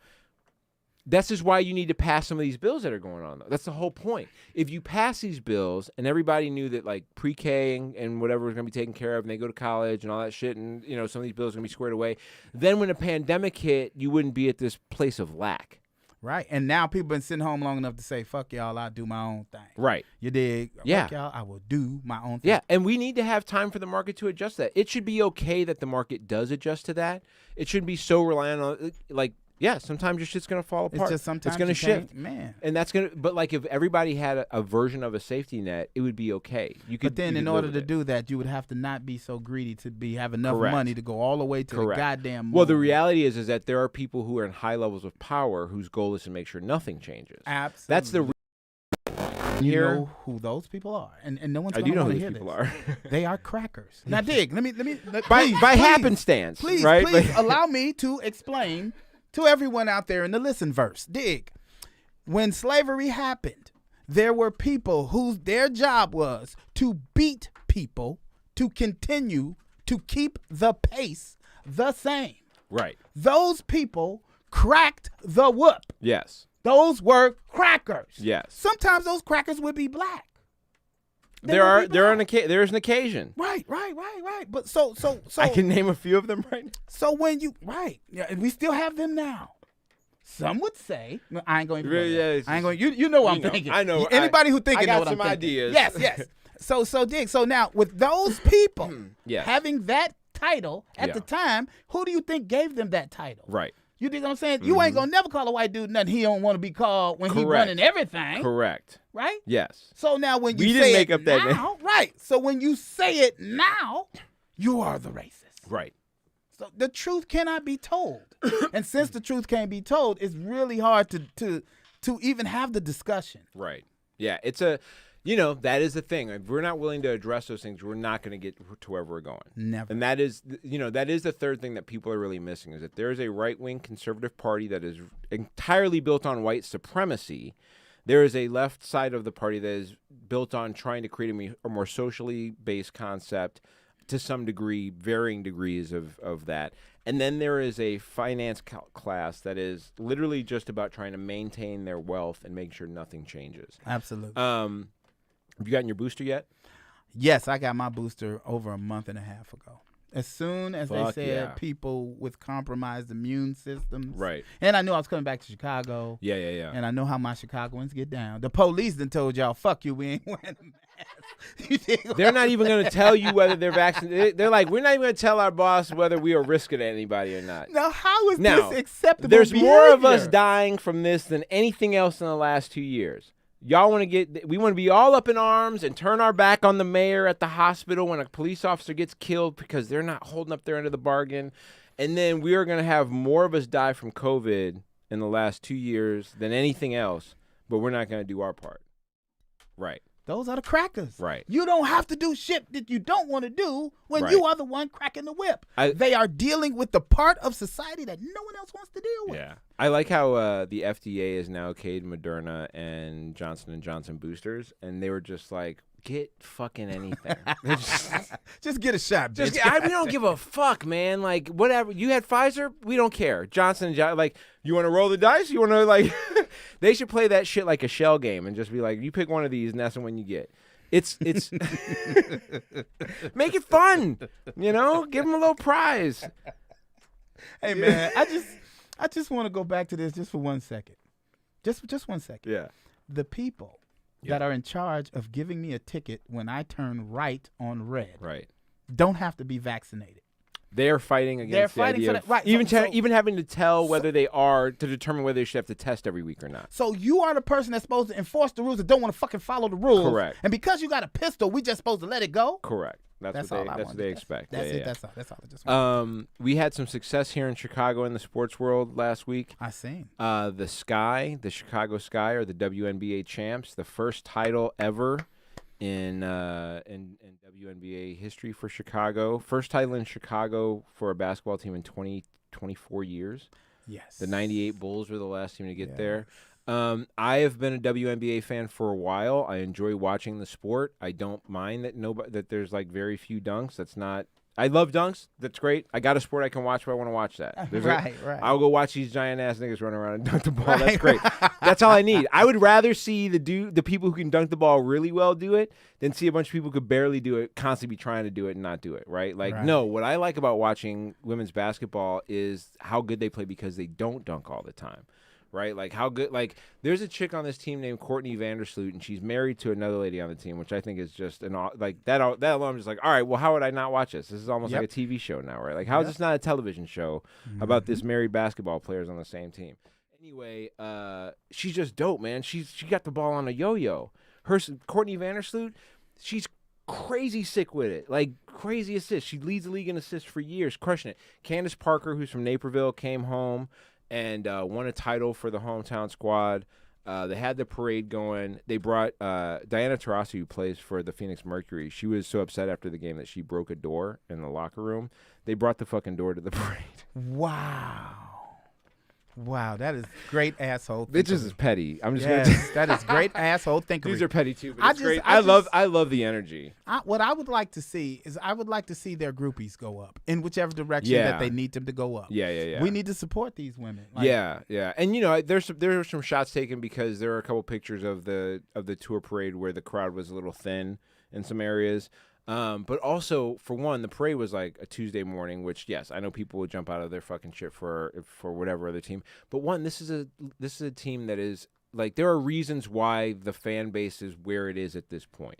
That's just why you need to pass some of these bills that are going on, though. That's the whole point. If you pass these bills and everybody knew that, like, pre-K and whatever was going to be taken care of and they go to college and all that shit and, some of these bills are going to be squared away, then when a pandemic hit, you wouldn't be at this place of lack. Right. And now people been sitting home long enough to say, fuck y'all, I'll do my own thing. Right. You dig? Yeah. Fuck y'all, I will do my own thing. Yeah, and we need to have time for the market to adjust that. It should be okay that the market does adjust to that. It shouldn't be so reliant on, like, Yeah, sometimes your shit's gonna fall apart. It's just sometimes it's gonna shift, man. and that's gonna. But like, if everybody had a version of a safety net, it would be okay. You could. But then, in order to do that, you would have to not be so greedy to have enough money to go all the way to the goddamn moon. Well, the reality is that there are people who are in high levels of power whose goal is to make sure nothing changes. Absolutely. That's the. You know who those people are, and no one's going to want to hear this. Are. They are crackers. Now, dig. Let me. By happenstance, please, right? Please allow me to explain to everyone out there in the listen verse. Dig. When slavery happened, there were people whose their job was to beat people to continue to keep the pace the same. Right. Those people cracked the whip. Yes. Those were crackers. Yes. Sometimes those crackers would be black. There is an occasion. Right. But so I can name a few of them right now. So when yeah, we still have them now. Some would say, I ain't going to. I ain't going. You know what I'm thinking. I know. Anybody who thinking I know got what some I'm thinking. ideas. Yes. So dig. So now with those people having that title at the time, who do you think gave them that title? Right. You dig what I'm saying? You ain't gonna never call a white dude nothing he don't want to be called when he running everything. Correct. Right? Yes. So now when you say it now, right? So when you say it now, you are the racist. Right. So the truth cannot be told, and since the truth can't be told, it's really hard to even have the discussion. Right. Yeah. It's a. That is the thing. If we're not willing to address those things, we're not going to get to where we're going. Never. And that is, that is the third thing that people are really missing, is that there is a right-wing conservative party that is entirely built on white supremacy. There is a left side of the party that is built on trying to create a more socially based concept, to some degree, varying degrees of that. And then there is a finance class that is literally just about trying to maintain their wealth and make sure nothing changes. Absolutely. Have you gotten your booster yet? Yes, I got my booster over a month and a half ago. As soon as they said people with compromised immune systems. Right. And I knew I was coming back to Chicago. Yeah. And I know how my Chicagoans get down. The police done told y'all, fuck you, we ain't wearing a mask. They're not even going to tell you whether they're vaccinated. They're like, we're not even going to tell our boss whether we are risking anybody or not. Now, how is this acceptable There's behavior? more of us dying from this than anything else in the last 2 years. Y'all want to we want to be all up in arms and turn our back on the mayor at the hospital when a police officer gets killed because they're not holding up their end of the bargain. And then we are going to have more of us die from COVID in the last 2 years than anything else, but we're not going to do our part. Right. Those are the crackers. Right. You don't have to do shit that you don't want to do when you are the one cracking the whip. They are dealing with the part of society that no one else wants to deal with. Yeah. I like how the FDA has now okayed Moderna and Johnson & Johnson boosters, and they were just like, get fucking anything. Just get a shot, bitch. We don't give a fuck, man. Like, whatever. You had Pfizer? We don't care. Johnson & Johnson, like, you want to roll the dice? You want to, like, they should play that shit like a shell game and just be like, you pick one of these and that's the one you get. It's make it fun, give them a little prize. Hey, man, I just want to go back to this just for 1 second. Just 1 second. Yeah. The people that are in charge of giving me a ticket when I turn right on red don't have to be vaccinated. They're fighting against the idea of even having to tell whether they are, to determine whether they should have to test every week or not. So you are the person that's supposed to enforce the rules that don't want to fucking follow the rules. Correct. And because you got a pistol, we just supposed to let it go? Correct. That's what they expect. That's it. That's all I just want. We had some success here in Chicago in the sports world last week. I seen. The Chicago Sky are the WNBA champs, the first title ever in WNBA history for Chicago. First title in Chicago for a basketball team in 24 years. Yes. The 98 Bulls were the last team to get there. I have been a WNBA fan for a while. I enjoy watching the sport. I don't mind that there's like very few dunks. That's not. I love dunks. That's great. I got a sport I can watch, but I want to watch that. Right. I'll go watch these giant ass niggas run around and dunk the ball. That's great. That's all I need. I would rather see the people who can dunk the ball really well do it than see a bunch of people who could barely do it, constantly be trying to do it and not do it. Right? Like, no. What I like about watching women's basketball is how good they play because they don't dunk all the time. right? Like how good. Like there's a chick on this team named Courtney Vandersloot, and she's married to another lady on the team, which I think is just like that. That alone, I'm just like, all right, well, how would I not watch this? This is almost like a TV show now, right? Like how is this not a television show about this married basketball players on the same team? Anyway, she's just dope, man. She got the ball on a yo-yo. Courtney Vandersloot, she's crazy sick with it. Like, crazy assists. She leads the league in assists for years, crushing it. Candace Parker, who's from Naperville, came home and won a title for the hometown squad. They had the parade going. They brought Diana Taurasi, who plays for the Phoenix Mercury. She was so upset after the game that she broke a door in the locker room. They brought the fucking door to the parade. Wow, that is great asshole. Bitches is petty. I'm just that is great asshole thinkery. These are petty too, but it's great. I love the energy. What I would like to see is their groupies go up in whichever direction that they need them to go up. Yeah. We need to support these women. Like, yeah. And you know, there were some shots taken because there are a couple pictures of the tour parade where the crowd was a little thin in some areas. But also, for one, the parade was like a Tuesday morning, which, yes, I know people would jump out of their fucking shit for whatever other team. But one, this is a team that is like, there are reasons why the fan base is where it is at this point.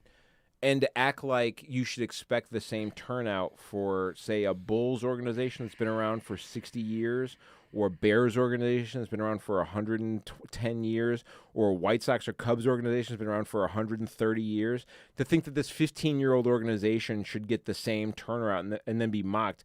And to act like you should expect the same turnout for, say, a Bulls organization that's been around for 60 years, or a Bears organization that's been around for 110 years, or a White Sox or Cubs organization that's been around for 130 years, to think that this 15-year-old organization should get the same turnaround and then be mocked,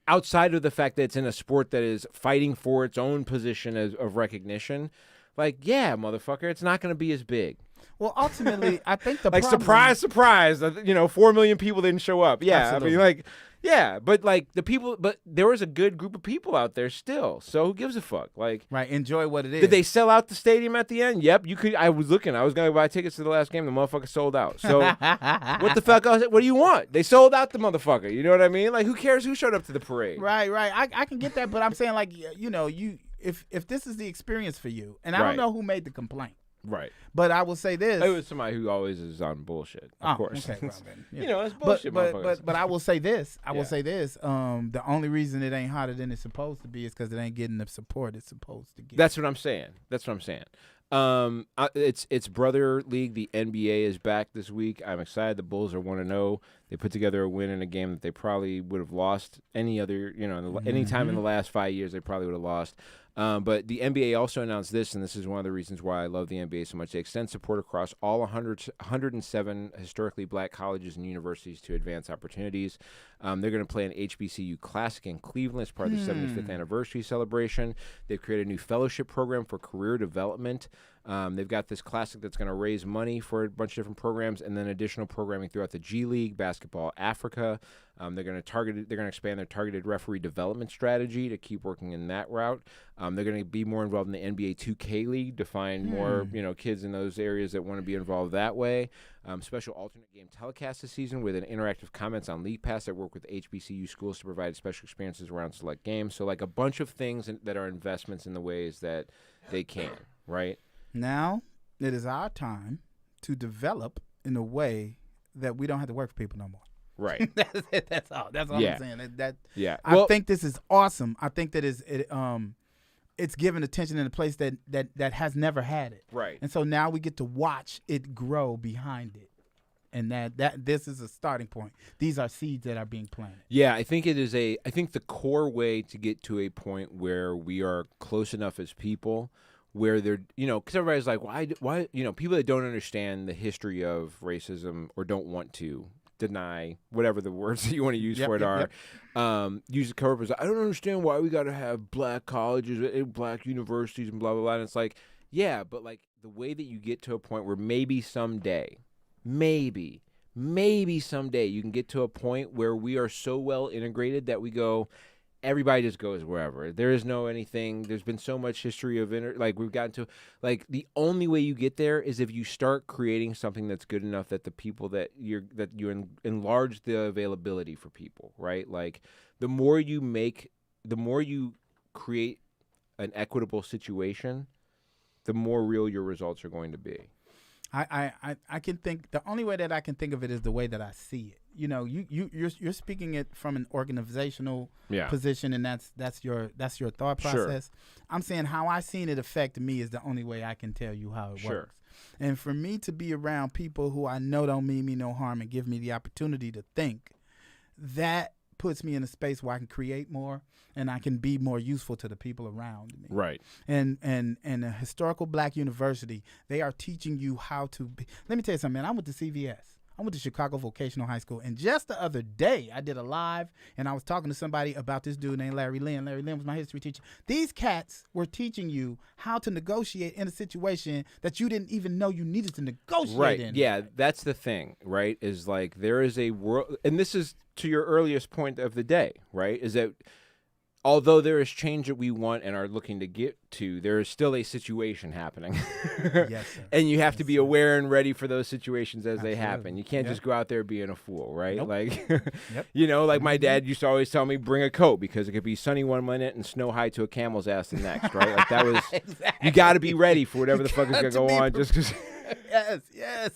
outside of the fact that it's in a sport that is fighting for its own position of recognition. Like, yeah, motherfucker, it's not going to be as big. Well, ultimately, I think the like problem... surprise, 4 million people didn't show up. Yeah, Absolutely. I mean, like, yeah, but like but there was a good group of people out there still. So who gives a fuck? Like, right, enjoy what it is. Did they sell out the stadium at the end? Yep, you could. I was gonna buy tickets to the last game. The motherfucker sold out. So what the fuck else? What do you want? They sold out the motherfucker. You know what I mean? Like, who cares who showed up to the parade? Right. I can get that, but I'm saying, like, if this is the experience for you, and I don't know who made the complaint. Right. But I will say this. It was somebody who always is on bullshit, of course. Okay, well, then, it's bullshit. But I will say this. The only reason it ain't hotter than it's supposed to be is because it ain't getting the support it's supposed to get. That's what I'm saying. It's brother league. The NBA is back this week. I'm excited. The Bulls are 1-0. They put together a win in a game that they probably would have lost any time in the last 5 years. They probably would have lost. But the NBA also announced this, and this is one of the reasons why I love the NBA so much. They extend support across all 107 historically black colleges and universities to advance opportunities. They're going to play an HBCU Classic in Cleveland as part of the 75th anniversary celebration. They've created a new fellowship program for career development. They've got this Classic that's going to raise money for a bunch of different programs, and then additional programming throughout the G League, Basketball Africa. They're going to expand their targeted referee development strategy to keep working in that route. They're going to be more involved in the NBA 2K League to find more, kids in those areas that want to be involved that way. Special alternate game telecast this season with an interactive comments on League Pass that work with HBCU schools to provide special experiences around select games. So, like, a bunch of things that are investments in the ways that they can, right? Now it is our time to develop in a way that we don't have to work for people no more. Right. That's all I'm saying. I think this is awesome. I think that it's given attention in a place that has never had it. Right. And so now we get to watch it grow behind it. And that this is a starting point. These are seeds that are being planted. Yeah, I think I think the core way to get to a point where we are close enough as people where they're, because everybody's like, why, people that don't understand the history of racism or don't want to deny whatever the words that you want to use for it are, use the cover up as, I don't understand why we got to have black colleges and black universities and blah, blah, blah. And it's like, yeah, but like the way that you get to a point where maybe someday you can get to a point where we are so well integrated that we go, everybody just goes wherever. There is no anything. There's been so much history of we've gotten to, like, the only way you get there is if you start creating something that's good enough that the people that you enlarge the availability for people, right? Like, the more you create an equitable situation, the more real your results are going to be. I can think the only way that I can think of it is the way that I see it. You know, you're speaking it from an organizational position, and that's your thought process. Sure. I'm saying how I seen it affect me is the only way I can tell you how it works. And for me to be around people who I know don't mean me no harm and give me the opportunity to think, that puts me in a space where I can create more and I can be more useful to the people around me. Right. And a historical black university, they are teaching you how to be. Let me tell you something, man. I went to CVS. I went to Chicago Vocational High School, and just the other day, I did a live, and I was talking to somebody about this dude named Larry Lynn. Larry Lynn was my history teacher. These cats were teaching you how to negotiate in a situation that you didn't even know you needed to negotiate in. Right, yeah, that's the thing, right, is like there is a world, and this is to your earliest point of the day, right, is that although there is change that we want and are looking to get to, there is still a situation happening. Yes, sir. And you have to be aware and ready for those situations as they happen. You can't just go out there being a fool, right? Nope. Like, you know, like my dad used to always tell me, bring a coat because it could be sunny one minute and snow high to a camel's ass the next, right? Like that was, exactly. You got to be ready for whatever the fuck is going to go on just because. Yes.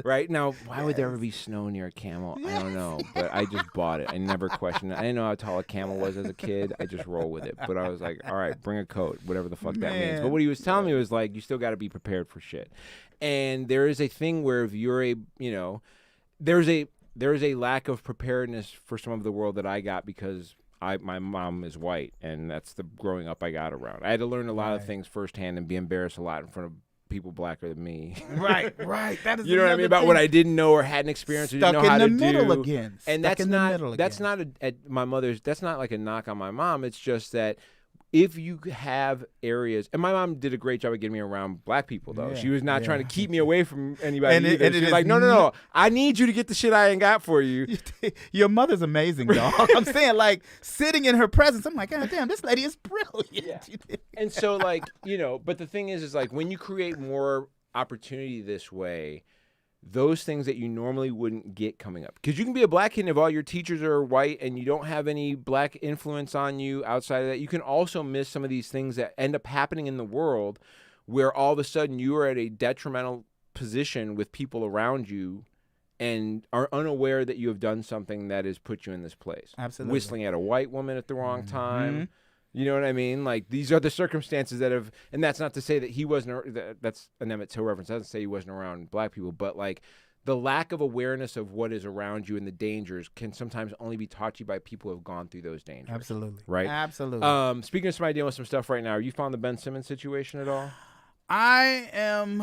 Right? Now, why would there ever be snow near a camel? I don't know, but I just bought it. I never questioned it. I didn't know how tall a camel was as a kid. I just roll with it. But I was like, all right, bring a coat, whatever the fuck that means. But what he was telling me was like, you still got to be prepared for shit. And there is a thing where if you're a, you know, there is a lack of preparedness for some of the world that I got because my mom is white, and that's the growing up I got around. I had to learn a lot of things firsthand and be embarrassed a lot in front of people blacker than me. Right. That is, you know what I mean, about what I didn't know or hadn't experienced or didn't know how to do. Stuck in the middle again. And that's not my mother's. That's not like a knock on my mom. It's just that if you have areas, and my mom did a great job of getting me around black people, though. She was not trying to keep me away from anybody either. She was like, no. I need you to get the shit I ain't got for you. Your mother's amazing, dog. I'm saying, like, sitting in her presence, I'm like, God damn, this lady is brilliant. Yeah. And so, like, you know, but the thing is like, when you create more opportunity this way, those things that you normally wouldn't get coming up. Because you can be a black kid if all your teachers are white and you don't have any black influence on you outside of that. You can also miss some of these things that end up happening in the world where all of a sudden you are at a detrimental position with people around you and are unaware that you have done something that has put you in this place. Absolutely. Whistling at a white woman at the wrong time. You know what I mean? Like, these are the circumstances that have, and that's not to say that he wasn't, that's an Emmett Till reference. That doesn't say he wasn't around black people, but like the lack of awareness of what is around you and the dangers can sometimes only be taught to you by people who have gone through those dangers. Absolutely. Right? Absolutely. Speaking of somebody dealing with some stuff right now, are you found the Ben Simmons situation at all? I am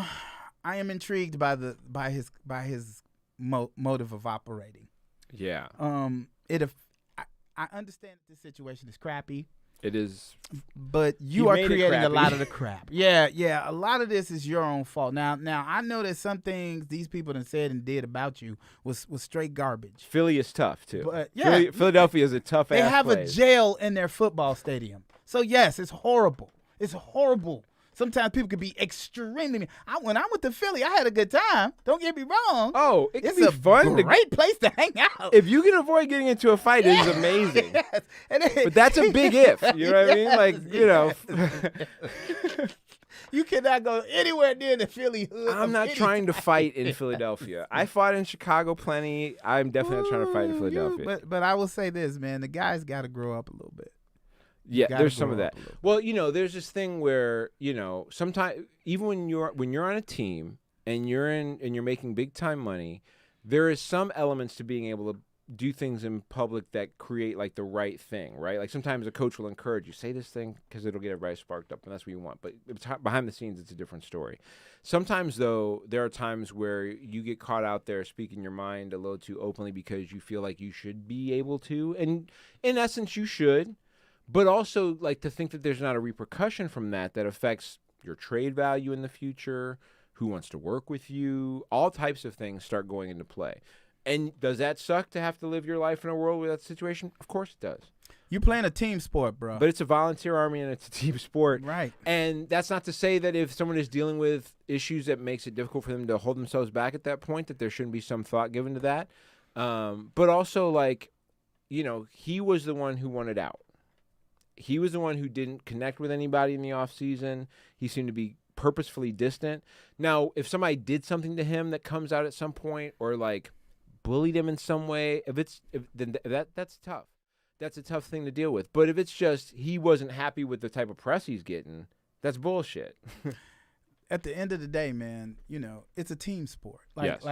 intrigued by his motive of operating. Yeah. I understand that this situation is crappy. It is, but you are creating a lot of the crap. Yeah. A lot of this is your own fault. Now I know that some things these people done said and did about you was straight garbage. Philly is tough too. But yeah, Philadelphia is a tough. They have a jail in their football stadium. So yes, it's horrible. It's horrible. Sometimes people can be extremely mean. When I went to Philly, I had a good time. Don't get me wrong. Oh, it's a fun. Great place to hang out. If you can avoid getting into a fight, it is amazing. Yes. But that's a big if. You know what I mean? Like, you know. You cannot go anywhere near the Philly hood. I'm not trying to fight in Philadelphia. I fought in Chicago plenty. I'm definitely not trying to fight in Philadelphia. But I will say this, man. The guy's got to grow up a little bit. Yeah, there's some of that. Well, you know, there's this thing where, you know, sometimes even when you're on a team and you're making big time money, there is some elements to being able to do things in public that create like the right thing, right? Like sometimes a coach will encourage you, say this thing because it'll get everybody sparked up and that's what you want. But behind the scenes, it's a different story. Sometimes though, there are times where you get caught out there speaking your mind a little too openly because you feel like you should be able to. And in essence, you should. But also, like, to think that there's not a repercussion from that affects your trade value in the future, who wants to work with you, all types of things start going into play. And does that suck to have to live your life in a world with that situation? Of course it does. You're playing a team sport, bro. But it's a volunteer army and it's a team sport. Right. And that's not to say that if someone is dealing with issues that makes it difficult for them to hold themselves back at that point, that there shouldn't be some thought given to that. But also, like, you know, he was the one who wanted out. He was the one who didn't connect with anybody in the offseason. He seemed to be purposefully distant. Now, if somebody did something to him that comes out at some point, or like bullied him in some way, then that's tough. That's a tough thing to deal with. But if it's just he wasn't happy with the type of press he's getting, that's bullshit. At the end of the day, man, you know, it's a team sport. Yes.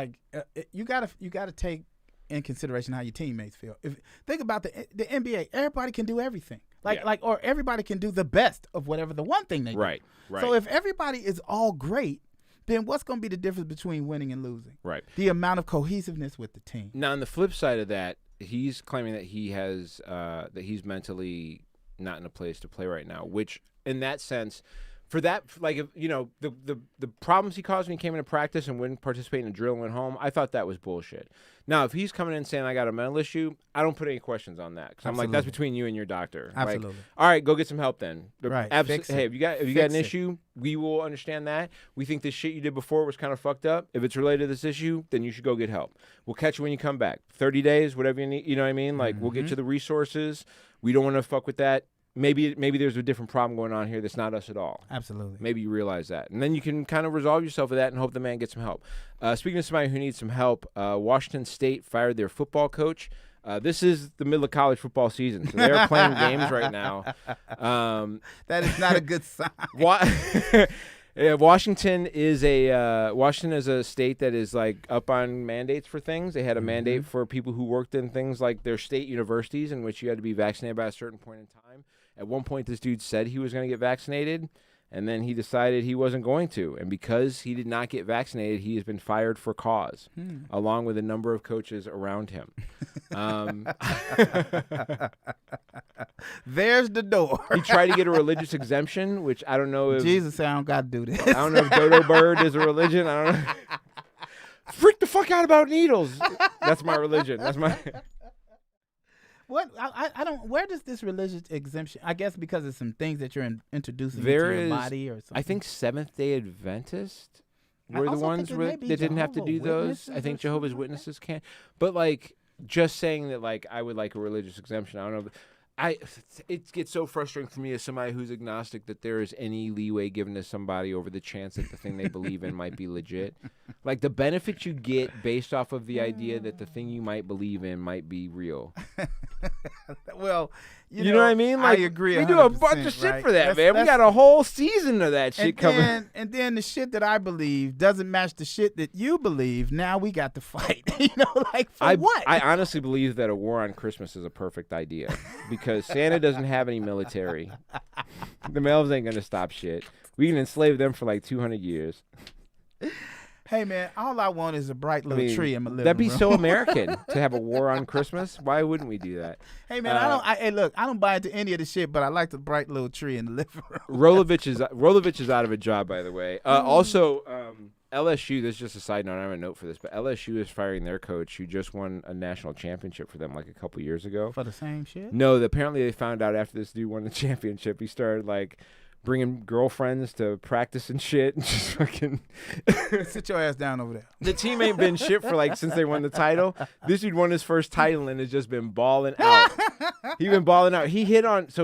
You gotta take in consideration how your teammates feel. Think about the NBA, everybody can do everything. Or everybody can do the best of whatever the one thing they do. Right. So if everybody is all great, then what's going to be the difference between winning and losing? Right. The amount of cohesiveness with the team. Now, on the flip side of that, he's claiming that he has that he's mentally not in a place to play right now, which in that sense, for that, like, if, you know, the problems he caused when he came into practice and wouldn't participate in a drill and went home, I thought that was bullshit. Now, if he's coming in saying I got a mental issue, I don't put any questions on that, because I'm like, that's between you and your doctor. Absolutely. Like, all right, go get some help then. Right. Hey, if you got an issue, we will understand that. We think this shit you did before was kind of fucked up. If it's related to this issue, then you should go get help. We'll catch you when you come back. 30 days, whatever you need. You know what I mean? Like, we'll get you the resources. We don't want to fuck with that. Maybe there's a different problem going on here that's not us at all. Absolutely. Maybe you realize that. And then you can kind of resolve yourself with that and hope the man gets some help. Speaking of somebody who needs some help, Washington State fired their football coach. This is the middle of college football season, so they're playing games right now. That is not a good sign. Washington is a state that is like up on mandates for things. They had a mandate for people who worked in things like their state universities, in which you had to be vaccinated by a certain point in time. At one point, this dude said he was going to get vaccinated, and then he decided he wasn't going to. And because he did not get vaccinated, he has been fired for cause, along with a number of coaches around him. There's the door. He tried to get a religious exemption, which I don't know if... Jesus said, I don't got to do this. I don't know if dodo bird is a religion. I don't know. Freak the fuck out about needles. That's my religion. That's my... What I don't. Where does this religious exemption? I guess because of some things that you're introducing into your body or something. I think Seventh-day Adventist were the ones that didn't have to do those. I think Jehovah's Witnesses can. But like, just saying that, like, I would like a religious exemption. I don't know. It gets so frustrating for me as somebody who's agnostic that there is any leeway given to somebody over the chance that the thing they believe in might be legit. Like, the benefit you get based off of the idea that the thing you might believe in might be real. Well, you know what I mean? Like, I agree. We do a bunch of shit for that, man. We got a whole season of that shit coming. And then the shit that I believe doesn't match the shit that you believe. Now we got to fight. Like, for what? I honestly believe that a war on Christmas is a perfect idea because Santa doesn't have any military. The elves ain't going to stop shit. We can enslave them for like 200 years. Hey, man, all I want is a bright little tree in my living room. That'd be so American to have a war on Christmas. Why wouldn't we do that? Hey, man, I don't buy into any of the shit, but I like the bright little tree in the living room. Rolovich is out of a job, by the way. Also, LSU, this is just a side note, I don't have a note for this, but LSU is firing their coach who just won a national championship for them like a couple years ago. For the same shit? No, apparently they found out after this dude won the championship, he started like bringing girlfriends to practice and shit. And just fucking sit your ass down over there. The team ain't been shit for like since they won the title. This dude won his first title and has just been balling out. He been balling out. He hit on this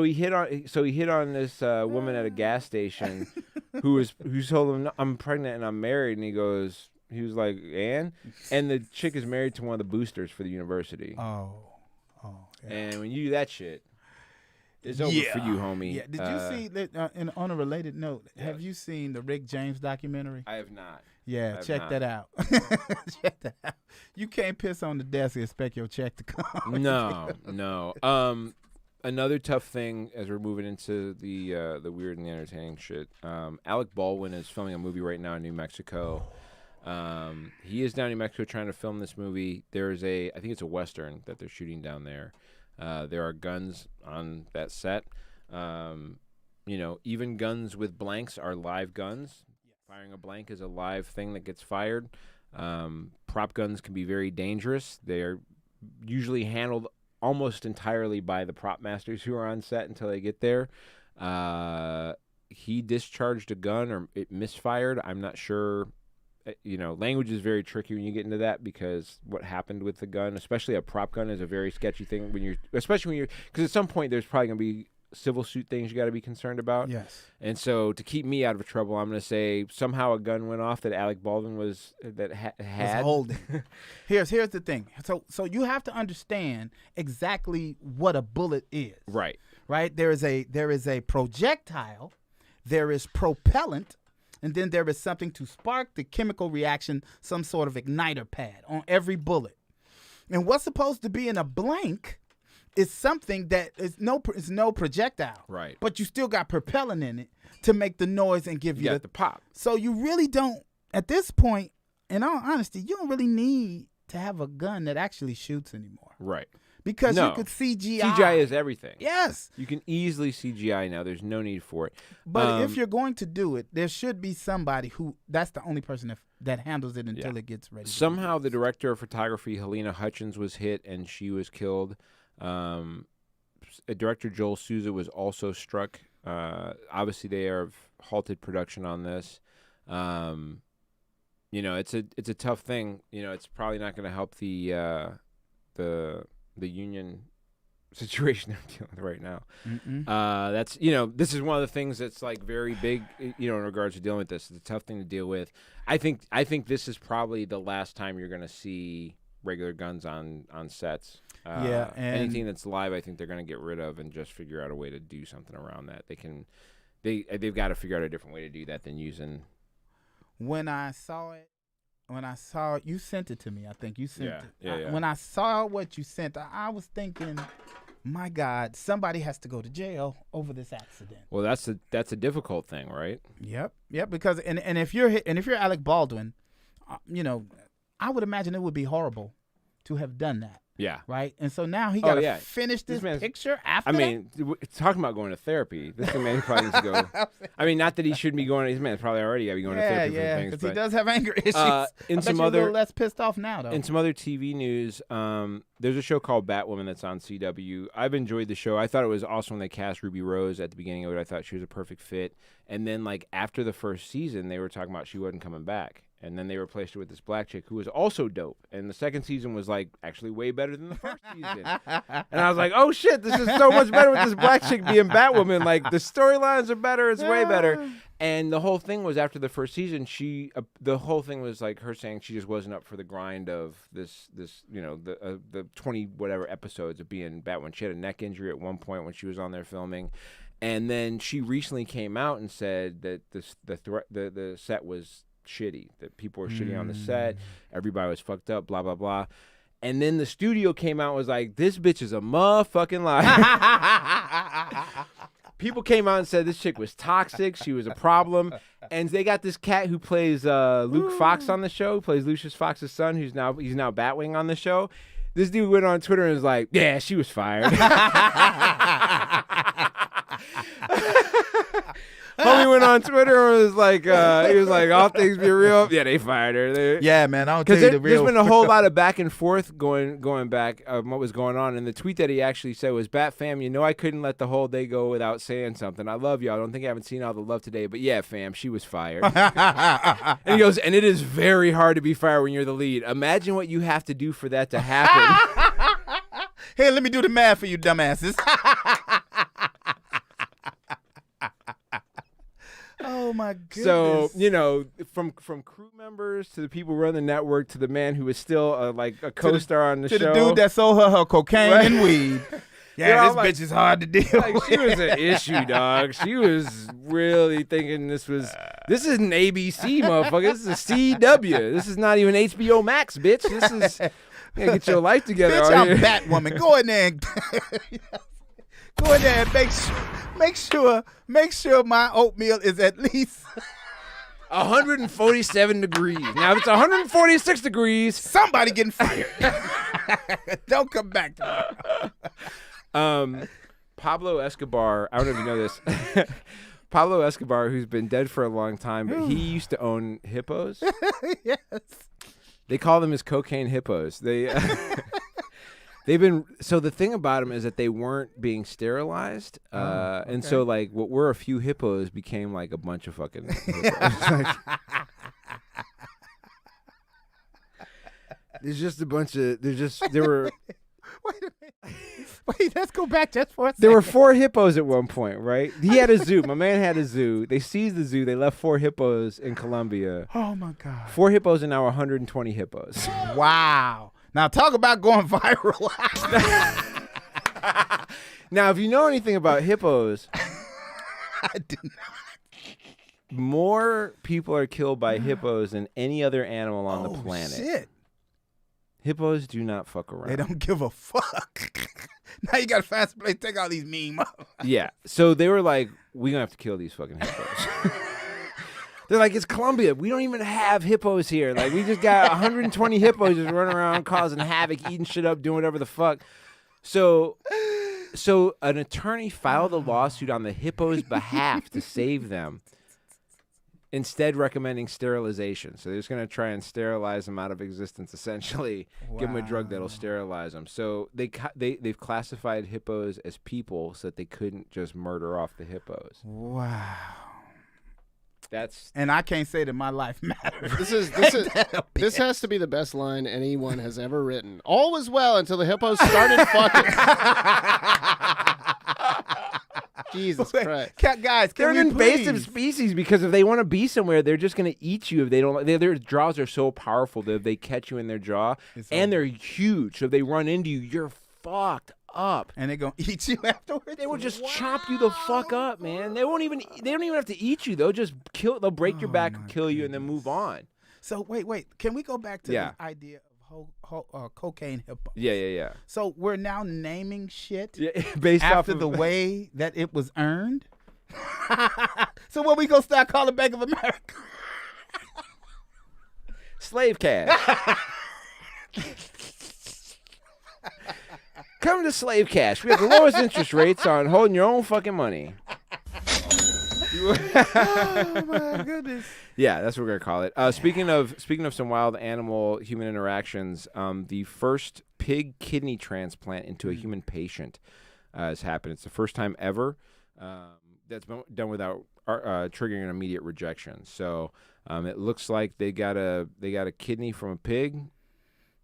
woman at a gas station who told him, I'm pregnant and I'm married, and he was like, and the chick is married to one of the boosters for the university. Oh yeah. And when you do that shit, it's over for you, homie. Yeah. Did you see, on a related note, have you seen the Rick James documentary? I have not. Yeah, check that out. Check that out. You can't piss on the desk and expect your check to come. No. Another tough thing as we're moving into the weird and the entertaining shit. Alec Baldwin is filming a movie right now in New Mexico. He is down in New Mexico trying to film this movie. There's I think it's a Western that they're shooting down there. There are guns on that set. Even guns with blanks are live guns. Firing a blank is a live thing that gets fired. Prop guns can be very dangerous. They are usually handled almost entirely by the prop masters who are on set until they get there. He discharged a gun or it misfired. I'm not sure. Language is very tricky when you get into that because what happened with the gun, especially a prop gun, is a very sketchy thing because at some point there's probably going to be civil suit things you got to be concerned about. Yes. And so to keep me out of trouble, I'm going to say somehow a gun went off that Alec Baldwin was had holding. Here's the thing. So you have to understand exactly what a bullet is. Right. Right? There is a projectile, there is propellant, and then there is something to spark the chemical reaction, some sort of igniter pad on every bullet. And what's supposed to be in a blank is something that is no projectile. Right. But you still got propellant in it to make the noise and give you the pop. So you really don't, at this point, in all honesty, you don't really need to have a gun that actually shoots anymore. Right. Because you could CGI. CGI is everything. Yes. You can easily CGI now. There's no need for it. But if you're going to do it, there should be somebody who, that's the only person that handles it until it gets ready. Somehow the director of photography, Helena Hutchins, was hit and she was killed. Director Joel Souza was also struck. Obviously, they have halted production on this. It's a tough thing. It's probably not going to help the union situation they're dealing with right now. That's this is one of the things that's like very big. In regards to dealing with this, it's a tough thing to deal with. I think this is probably the last time you're going to see regular guns on sets. And anything that's live, I think they're going to get rid of and just figure out a way to do something around that. They've got to figure out a different way to do that than using. When I saw it, you sent it to me. I think you sent it. Yeah. When I saw what you sent, I was thinking, my God, somebody has to go to jail over this accident. Well, that's a difficult thing, right? Yep. Because and if you're Alec Baldwin, I would imagine it would be horrible to have done that. Yeah. Right? And so now he got to finish this picture after talking about going to therapy. This man probably needs to go. I mean, not that he shouldn't be going. This man's probably already got to be going to therapy for things. Because he does have anger issues. In some you're other, a little less pissed off now, though. In some other TV news, there's a show called Batwoman that's on CW. I've enjoyed the show. I thought it was awesome when they cast Ruby Rose at the beginning of it. I thought she was a perfect fit. And then, after the first season, they were talking about she wasn't coming back. And then they replaced her with this black chick who was also dope. And the second season was actually way better than the first season. And I was like, oh shit, this is so much better with this black chick being Batwoman. The storylines are better. It's way better. And the whole thing was after the first season, the whole thing was her saying she just wasn't up for the grind of this the 20 whatever episodes of being Batwoman. She had a neck injury at one point when she was on there filming. And then she recently came out and said that the set was shitty, that people were shitting on the set, everybody was fucked up, blah blah blah. And then the studio came out and was like, this bitch is a motherfucking liar. People came out and said this chick was toxic, she was a problem. And they got this cat who plays Luke Fox on the show, who plays Lucius Fox's son, he's now Batwing on the show. This dude went on Twitter and was like, yeah, she was fired. Homie went on Twitter and was like, all things be real. Yeah, they fired her. Yeah, man, I'll tell you the real. There's been a whole lot of back and forth going back what was going on. And the tweet that he actually said was, Bat fam, I couldn't let the whole day go without saying something. I love y'all. I don't think I haven't seen all the love today. But yeah, fam, she was fired. And he goes, and it is very hard to be fired when you're the lead. Imagine what you have to do for that to happen. Hey, let me do the math for you dumbasses. Oh my goodness! So from crew members to the people who run the network to the man who is still a co-star on the show, to the dude that sold her cocaine and weed. Yeah, this bitch is hard to deal with. She was an issue, dog. She was really thinking this is an ABC, motherfucker. This is a CW. This is not even HBO Max, bitch. This is get your life together. Bitch, I'm Batwoman. Go in there and go in there and make sure my oatmeal is at least 147 degrees. Now, if it's 146 degrees, somebody getting fired. Don't come back to me. Pablo Escobar, I don't know if you know this. Pablo Escobar, who's been dead for a long time, but he used to own hippos. Yes. They call them his cocaine hippos. So the thing about them is that they weren't being sterilized, and so what were a few hippos became a bunch of fucking hippos. There's just a bunch of there were. Wait a minute. Wait, let's go back just for a second. There were 4 hippos at one point, right? He had a zoo. My man had a zoo. They seized the zoo. They left 4 hippos in Colombia. Oh, my God. 4 hippos and now 120 hippos. Wow. Now, talk about going viral. Now, if you know anything about hippos, I do not. more people are killed by hippos than any other animal on the planet. Shit. Hippos do not fuck around. They don't give a fuck. Now you got to find some place to take all these memes. Yeah. So they were like, we're going to have to kill these fucking hippos. They're like, it's Colombia. We don't even have hippos here. Like, we just got 120 hippos just running around causing havoc, eating shit up, doing whatever the fuck. So an attorney filed a lawsuit on the hippos' behalf to save them, instead recommending sterilization. So they're just going to try and sterilize them out of existence, essentially. Wow. Give them a drug that'll sterilize them. So they've classified hippos as people so that they couldn't just murder off the hippos. Wow. And I can't say that my life matters. This has to be the best line anyone has ever written. All was well until the hippos started fucking. Jesus Christ. Guys, they're an invasive species because if they want to be somewhere, they're just going to eat you. If they don't, their jaws are so powerful that if they catch you in their jaw, they're huge. So if they run into you, you're fucked up. And they're going to eat you afterwards? They will just chomp you the fuck up, man. They don't even have to eat you. They'll just they'll break your back, kill you, and then move on. So wait. Can we go back to the idea of cocaine hippo? Yeah. So we're now naming shit based after off of the way that it was earned? So what we gonna start calling Bank of America? Slave cash. Come to Slave Cash. We have the lowest interest rates on holding your own fucking money. Oh my goodness. Yeah, that's what we're gonna call it. Speaking of some wild animal human interactions, the first pig kidney transplant into a human patient has happened. It's the first time ever that's been done without triggering an immediate rejection. So it looks like they got a kidney from a pig.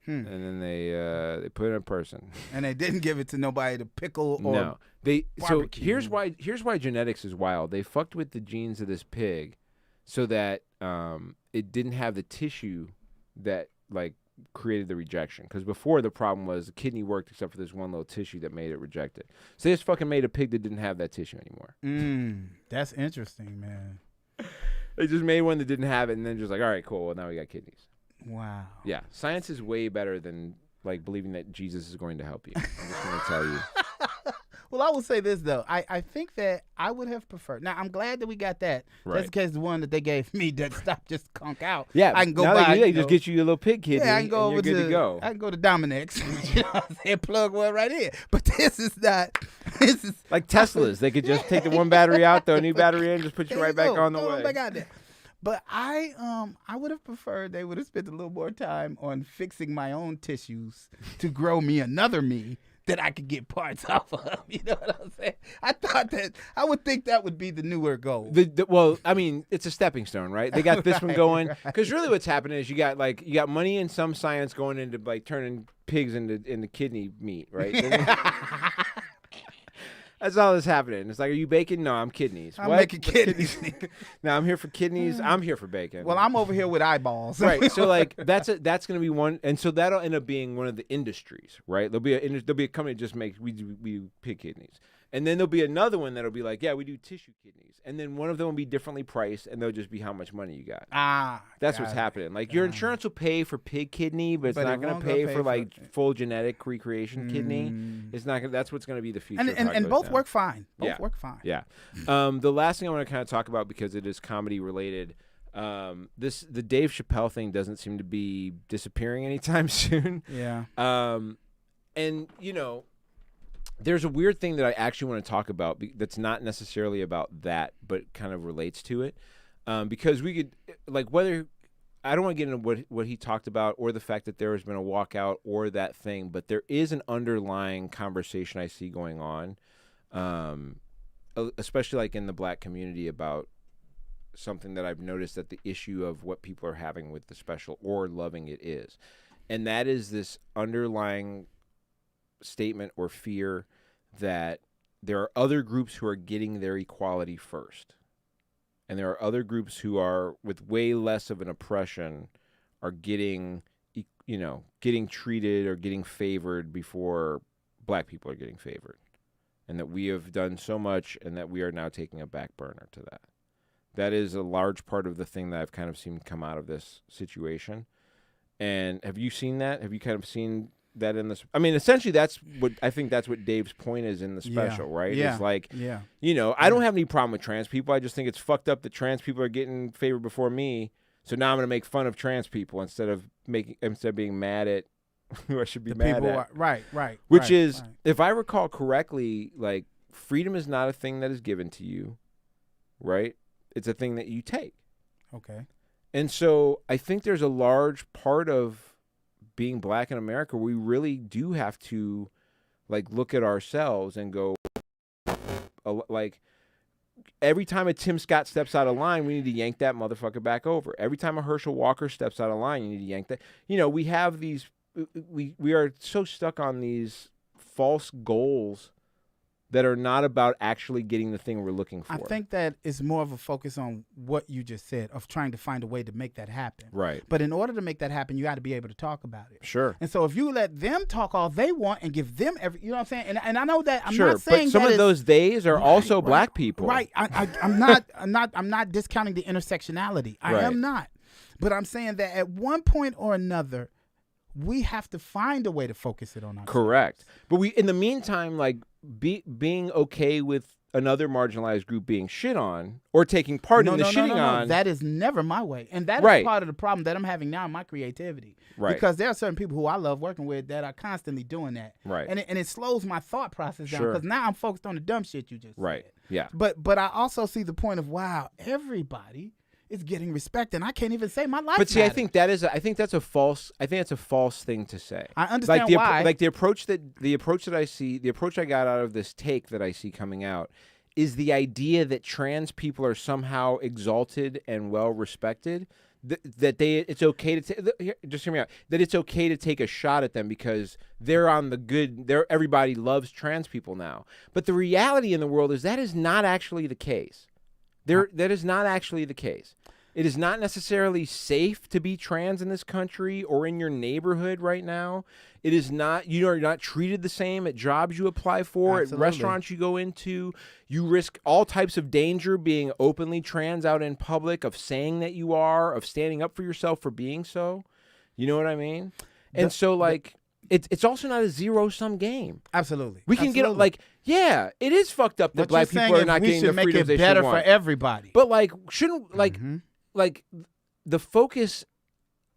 And then they put it in a person, and they didn't give it to nobody to pickle or no. So here's why genetics is wild. They fucked with the genes of this pig, so that it didn't have the tissue that like created the rejection. Because before the problem was the kidney worked except for this one little tissue that made it rejected. So they just fucking made a pig that didn't have that tissue anymore. That's interesting, man. They just made one that didn't have it, and then just like, all right, cool. Well, now we got kidneys. Wow. Yeah, science is way better than like believing that Jesus is going to help you. I'm just going to tell you. Well, I will say this though. I think that I would have preferred. Now I'm glad that we got that. Right. Just in case the one that they gave me that stopped just conk out. Yeah, I can go now buy. They just get you a little pig kidney. Yeah, I can go and over you're good to go. I can go to Dominic's. You know what I'm saying? Plug one right here. But this is not. This is like Teslas. They could just take the one battery out, throw a new battery in, just put you right back on the way. Back out there. But I would have preferred they would have spent a little more time on fixing my own tissues to grow me another me that I could get parts off of. You know what I'm saying? I would think that would be the newer goal. Well, I mean, it's a stepping stone, right? They got this one going because really what's happening is you got money and some science going into like turning pigs into kidney meat, right? That's all that's happening. It's like, are you bacon? No, I'm kidneys. I'm making kidneys. No, I'm here for kidneys. I'm here for bacon. Well, I'm over here with eyeballs. Right. So like that's going to be one, and so that'll end up being one of the industries, right? There'll be a company that just makes we do pig kidneys, and then there'll be another one that'll be like, yeah, we do tissue kidneys, and then one of them will be differently priced, and they'll just be how much money you got. That's what's happening. Like your insurance will pay for pig kidney, but it's not going to pay for like full genetic recreation kidney. It's not. That's what's going to be the future. And both work fine. Both work fine. Yeah. The last thing I want to kind of talk about, because it is comedy related, the Dave Chappelle thing doesn't seem to be disappearing anytime soon. Yeah. And you know, there's a weird thing that I actually want to talk about that's not necessarily about that, but kind of relates to it. Because we could, like, whether I don't want to get into what he talked about or the fact that there has been a walkout or that thing, but there is an underlying conversation I see going on, especially like in the black community, about something that I've noticed that the issue of what people are having with the special or loving it is. And that is this underlying statement or fear that there are other groups who are getting their equality first. And there are other groups who are, with way less of an oppression, are getting treated or getting favored before black people are getting favored. And that we have done so much and that we are now taking a back burner to that. That is a large part of the thing that I've kind of seen come out of this situation. And have you seen that? Have you kind of seen that in this? I mean, essentially, that's what Dave's point is in the special, right? Yeah. It's like, I don't have any problem with trans people. I just think it's fucked up that trans people are getting favored before me. So now I'm going to make fun of trans people instead of being mad at who I should be mad at. Right. Which is, if I recall correctly, like, freedom is not a thing that is given to you, right? It's a thing that you take. Okay. And so I think there's a large part of being black in America where we really do have to, like, look at ourselves and go, like, every time a Tim Scott steps out of line, we need to yank that motherfucker back over. Every time a Herschel Walker steps out of line, you need to yank that. We have these, we are so stuck on these false goals that are not about actually getting the thing we're looking for. I think that is more of a focus on what you just said, of trying to find a way to make that happen. Right. But in order to make that happen, you got to be able to talk about it. Sure. And so if you let them talk all they want and give them you know what I'm saying? And I know that I'm sure, not saying but some of those theys are also black people. Right. I'm not discounting the intersectionality. I am not. But I'm saying that at one point or another, we have to find a way to focus it on ourselves. Correct. But in the meantime, like, being okay with another marginalized group being shit on or taking part in the shitting on. That is never my way. And that is part of the problem that I'm having now in my creativity. Right. Because there are certain people who I love working with that are constantly doing that. Right. And it slows my thought process down because now I'm focused on the dumb shit you just said. Yeah. But I also see the point of, wow, everybody is getting respect, and I can't even say my life. But see, matters. I think that's a false thing to say. I understand why. Like the approach that I see, the approach I got out of this take that I see coming out is the idea that trans people are somehow exalted and well respected. It's okay to just hear me out. That it's okay to take a shot at them because they're on the good. Everybody loves trans people now. But the reality in the world is that is not actually the case. That is not actually the case. It is not necessarily safe to be trans in this country or in your neighborhood right now. It is not. You are not treated the same at jobs you apply for, Absolutely. at restaurants you go into. You risk all types of danger being openly trans out in public, of saying that you are, of standing up for yourself for being so. You know what I mean? And it's also not a zero-sum game. Absolutely. We can get, like, it is fucked up that What black you're people are saying not is getting the we should make freedoms it they better should for want. everybody. But, like, shouldn't, like the focus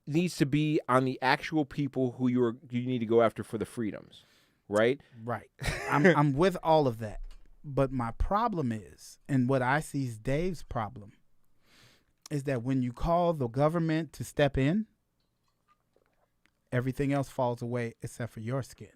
needs to be on the actual people who you need to go after for the freedoms, right? Right. I'm with all of that. But my problem is, and what I see is Dave's problem, is that when you call the government to step in, everything else falls away except for your skin.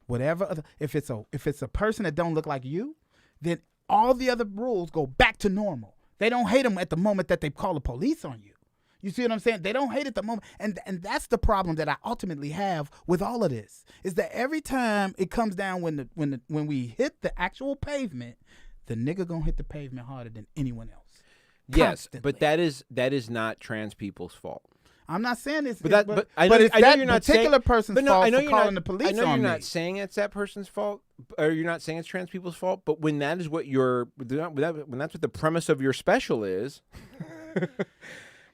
If it's a person that don't look like you, then all the other rules go back to normal. They don't hate them at the moment that they call the police on you. You see what I'm saying? They don't hate at the moment. And that's the problem that I ultimately have with all of this, is that every time it comes down when we hit the actual pavement, the nigga gonna hit the pavement harder than anyone else. Yes, Constantly. but that is not trans people's fault. I'm not saying it's but I know, it's I know that you're not particular saying, person's but no, fault I know for you're calling not, the police on me. I know you're not saying it's that person's fault, or you're not saying it's trans people's fault. But when that is what when that's what the premise of your special is,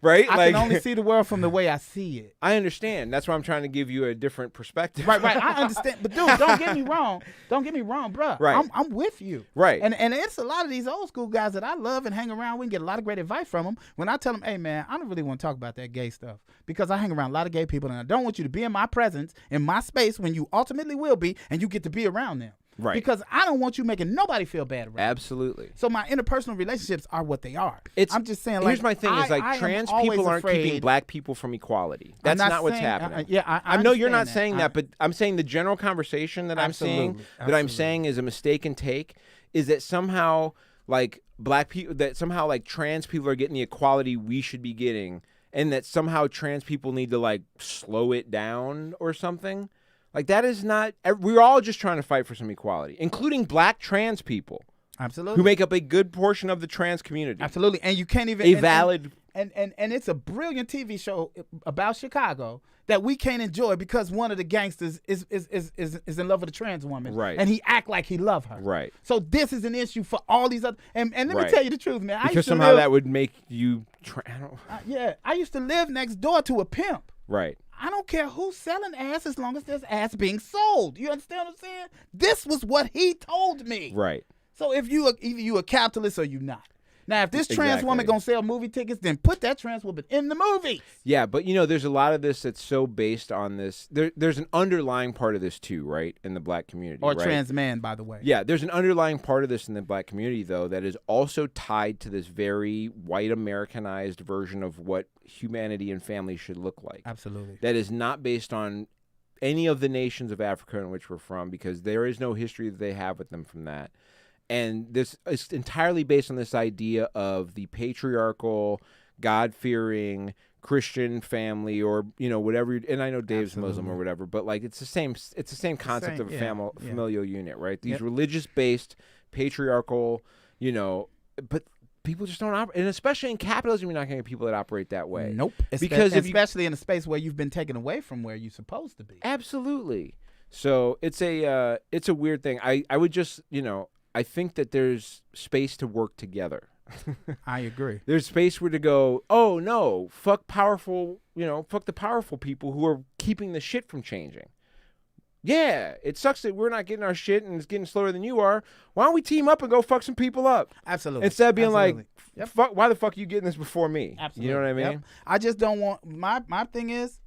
right? I can only see the world from the way I see it. I understand. That's why I'm trying to give you a different perspective. Right. I understand, but dude, don't get me wrong. Don't get me wrong, bro. Right. I'm with you. Right. And it's a lot of these old school guys that I love and hang around. We can get a lot of great advice from them. When I tell them, hey man, I don't really want to talk about that gay stuff because I hang around a lot of gay people and I don't want you to be in my presence, in my space when you ultimately will be, and you get to be around them. Right. Because I don't want you making nobody feel bad around. Absolutely. Me. So my interpersonal relationships are what they are. I'm just saying, like, here's my thing: is like trans people aren't keeping black people from equality. That's not what's happening. I know you're not saying that, but I'm saying the general conversation that I'm seeing, that I'm saying is a mistaken take, is that somehow like black people, that somehow like trans people are getting the equality we should be getting, and that somehow trans people need to like slow it down or something. Like, that is not. We're all just trying to fight for some equality, including black trans people. Absolutely. Who make up a good portion of the trans community. Absolutely. And you can't even valid. And it's a brilliant TV show about Chicago that we can't enjoy because one of the gangsters is in love with a trans woman. Right. And he act like he love her. Right. So this is an issue for all these other. And let me tell you the truth, man. Because somehow that would make you. I used to live next door to a pimp. Right. I don't care who's selling ass as long as there's ass being sold. You understand what I'm saying? This was what he told me. Right. So if either you a capitalist or you not. Now, if this trans woman gonna sell movie tickets, then put that trans woman in the movie. Yeah, but there's a lot of this that's so based on this. There's an underlying part of this too, right, in the black community. Or right? trans man, by the way. Yeah, there's an underlying part of this in the black community, though, that is also tied to this very white Americanized version of what humanity and family should look like. Absolutely. That is not based on any of the nations of Africa in which we're from, because there is no history that they have with them from that. And this is entirely based on this idea of the patriarchal, God-fearing Christian family, or whatever. And I know Dave's Muslim or whatever, but like it's the same concept of a familial unit, right? These religious-based, patriarchal, but people just don't operate, and especially in capitalism, you're not going to get people that operate that way. Nope. Because especially in a space where you've been taken away from where you're supposed to be. Absolutely. So it's a weird thing. I would just I think that there's space to work together. I agree. There's space where to go, oh, no, fuck powerful, fuck the powerful people who are keeping the shit from changing. Yeah, it sucks that we're not getting our shit and it's getting slower than you are. Why don't we team up and go fuck some people up? Absolutely. Instead of being like, fuck, why the fuck are you getting this before me? Absolutely. You know what I mean? Yep. I just don't want, my thing is,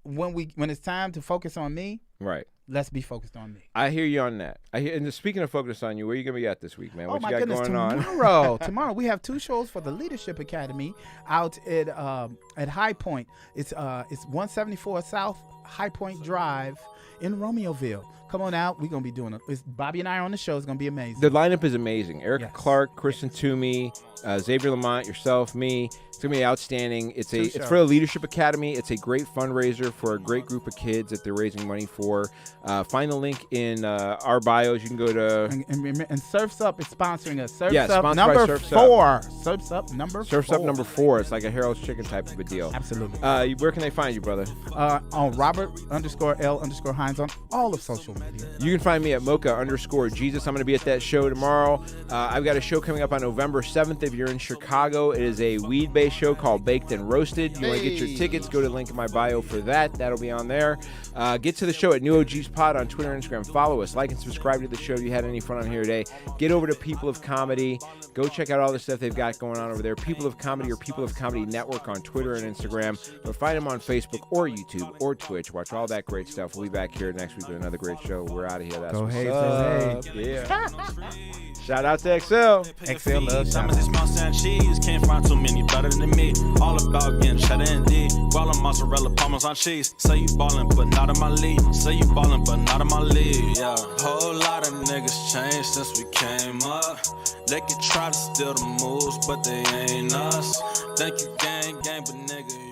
when it's time to focus on me, right. Let's be focused on me. I hear you on that. And speaking of focus on you, where are you going to be at this week, man? What you got going on? Tomorrow we have 2 shows for the Leadership Academy out at High Point. It's 174 South High Point Drive in Romeoville. Come on out. We're going to be doing it. Bobby and I are on the show. It's going to be amazing. The lineup is amazing. Erica Clark, Kristen Toomey, Xavier Lamont, yourself, me. It's going to be outstanding. It's for the Leadership Academy. It's a great fundraiser for a great group of kids that they're raising money for. Find the link in our bios. You can go to... And Surf's Up is sponsoring us. Surf's Up sponsored number by Surf's 4. Up. Surf's Up number 4. Surf's Up number 4. It's like a Harold's Chicken type of a deal. Absolutely. Where can they find you, brother? On Robert_L_Hines on all of social media. You can find me at Mocha_Jesus. I'm going to be at that show tomorrow. I've got a show coming up on November 7th. If you're in Chicago, it is a weed-based show called Baked and Roasted. You want to get your tickets, go to the link in my bio for that. That'll be on there. Get to the show at New OG's Pod on Twitter and Instagram. Follow us. Like and subscribe to the show if you had any fun on here today. Get over to People of Comedy. Go check out all the stuff they've got going on over there. People of Comedy or People of Comedy Network on Twitter and Instagram. But find them on Facebook or YouTube or Twitch. Watch all that great stuff. We'll be back here next week with another great show. We're out of here. That's what's up. Yeah. Shout out to XL. XL love. Cheese can't find too many better than me. All about getting cheddar and D. Guala, mozzarella, parmesan cheese. Say you ballin', but not in my league. Say you ballin', but not in my league. Yeah, whole lot of niggas changed since we came up. They could try to steal the moves, but they ain't us. Thank you, gang, but nigga.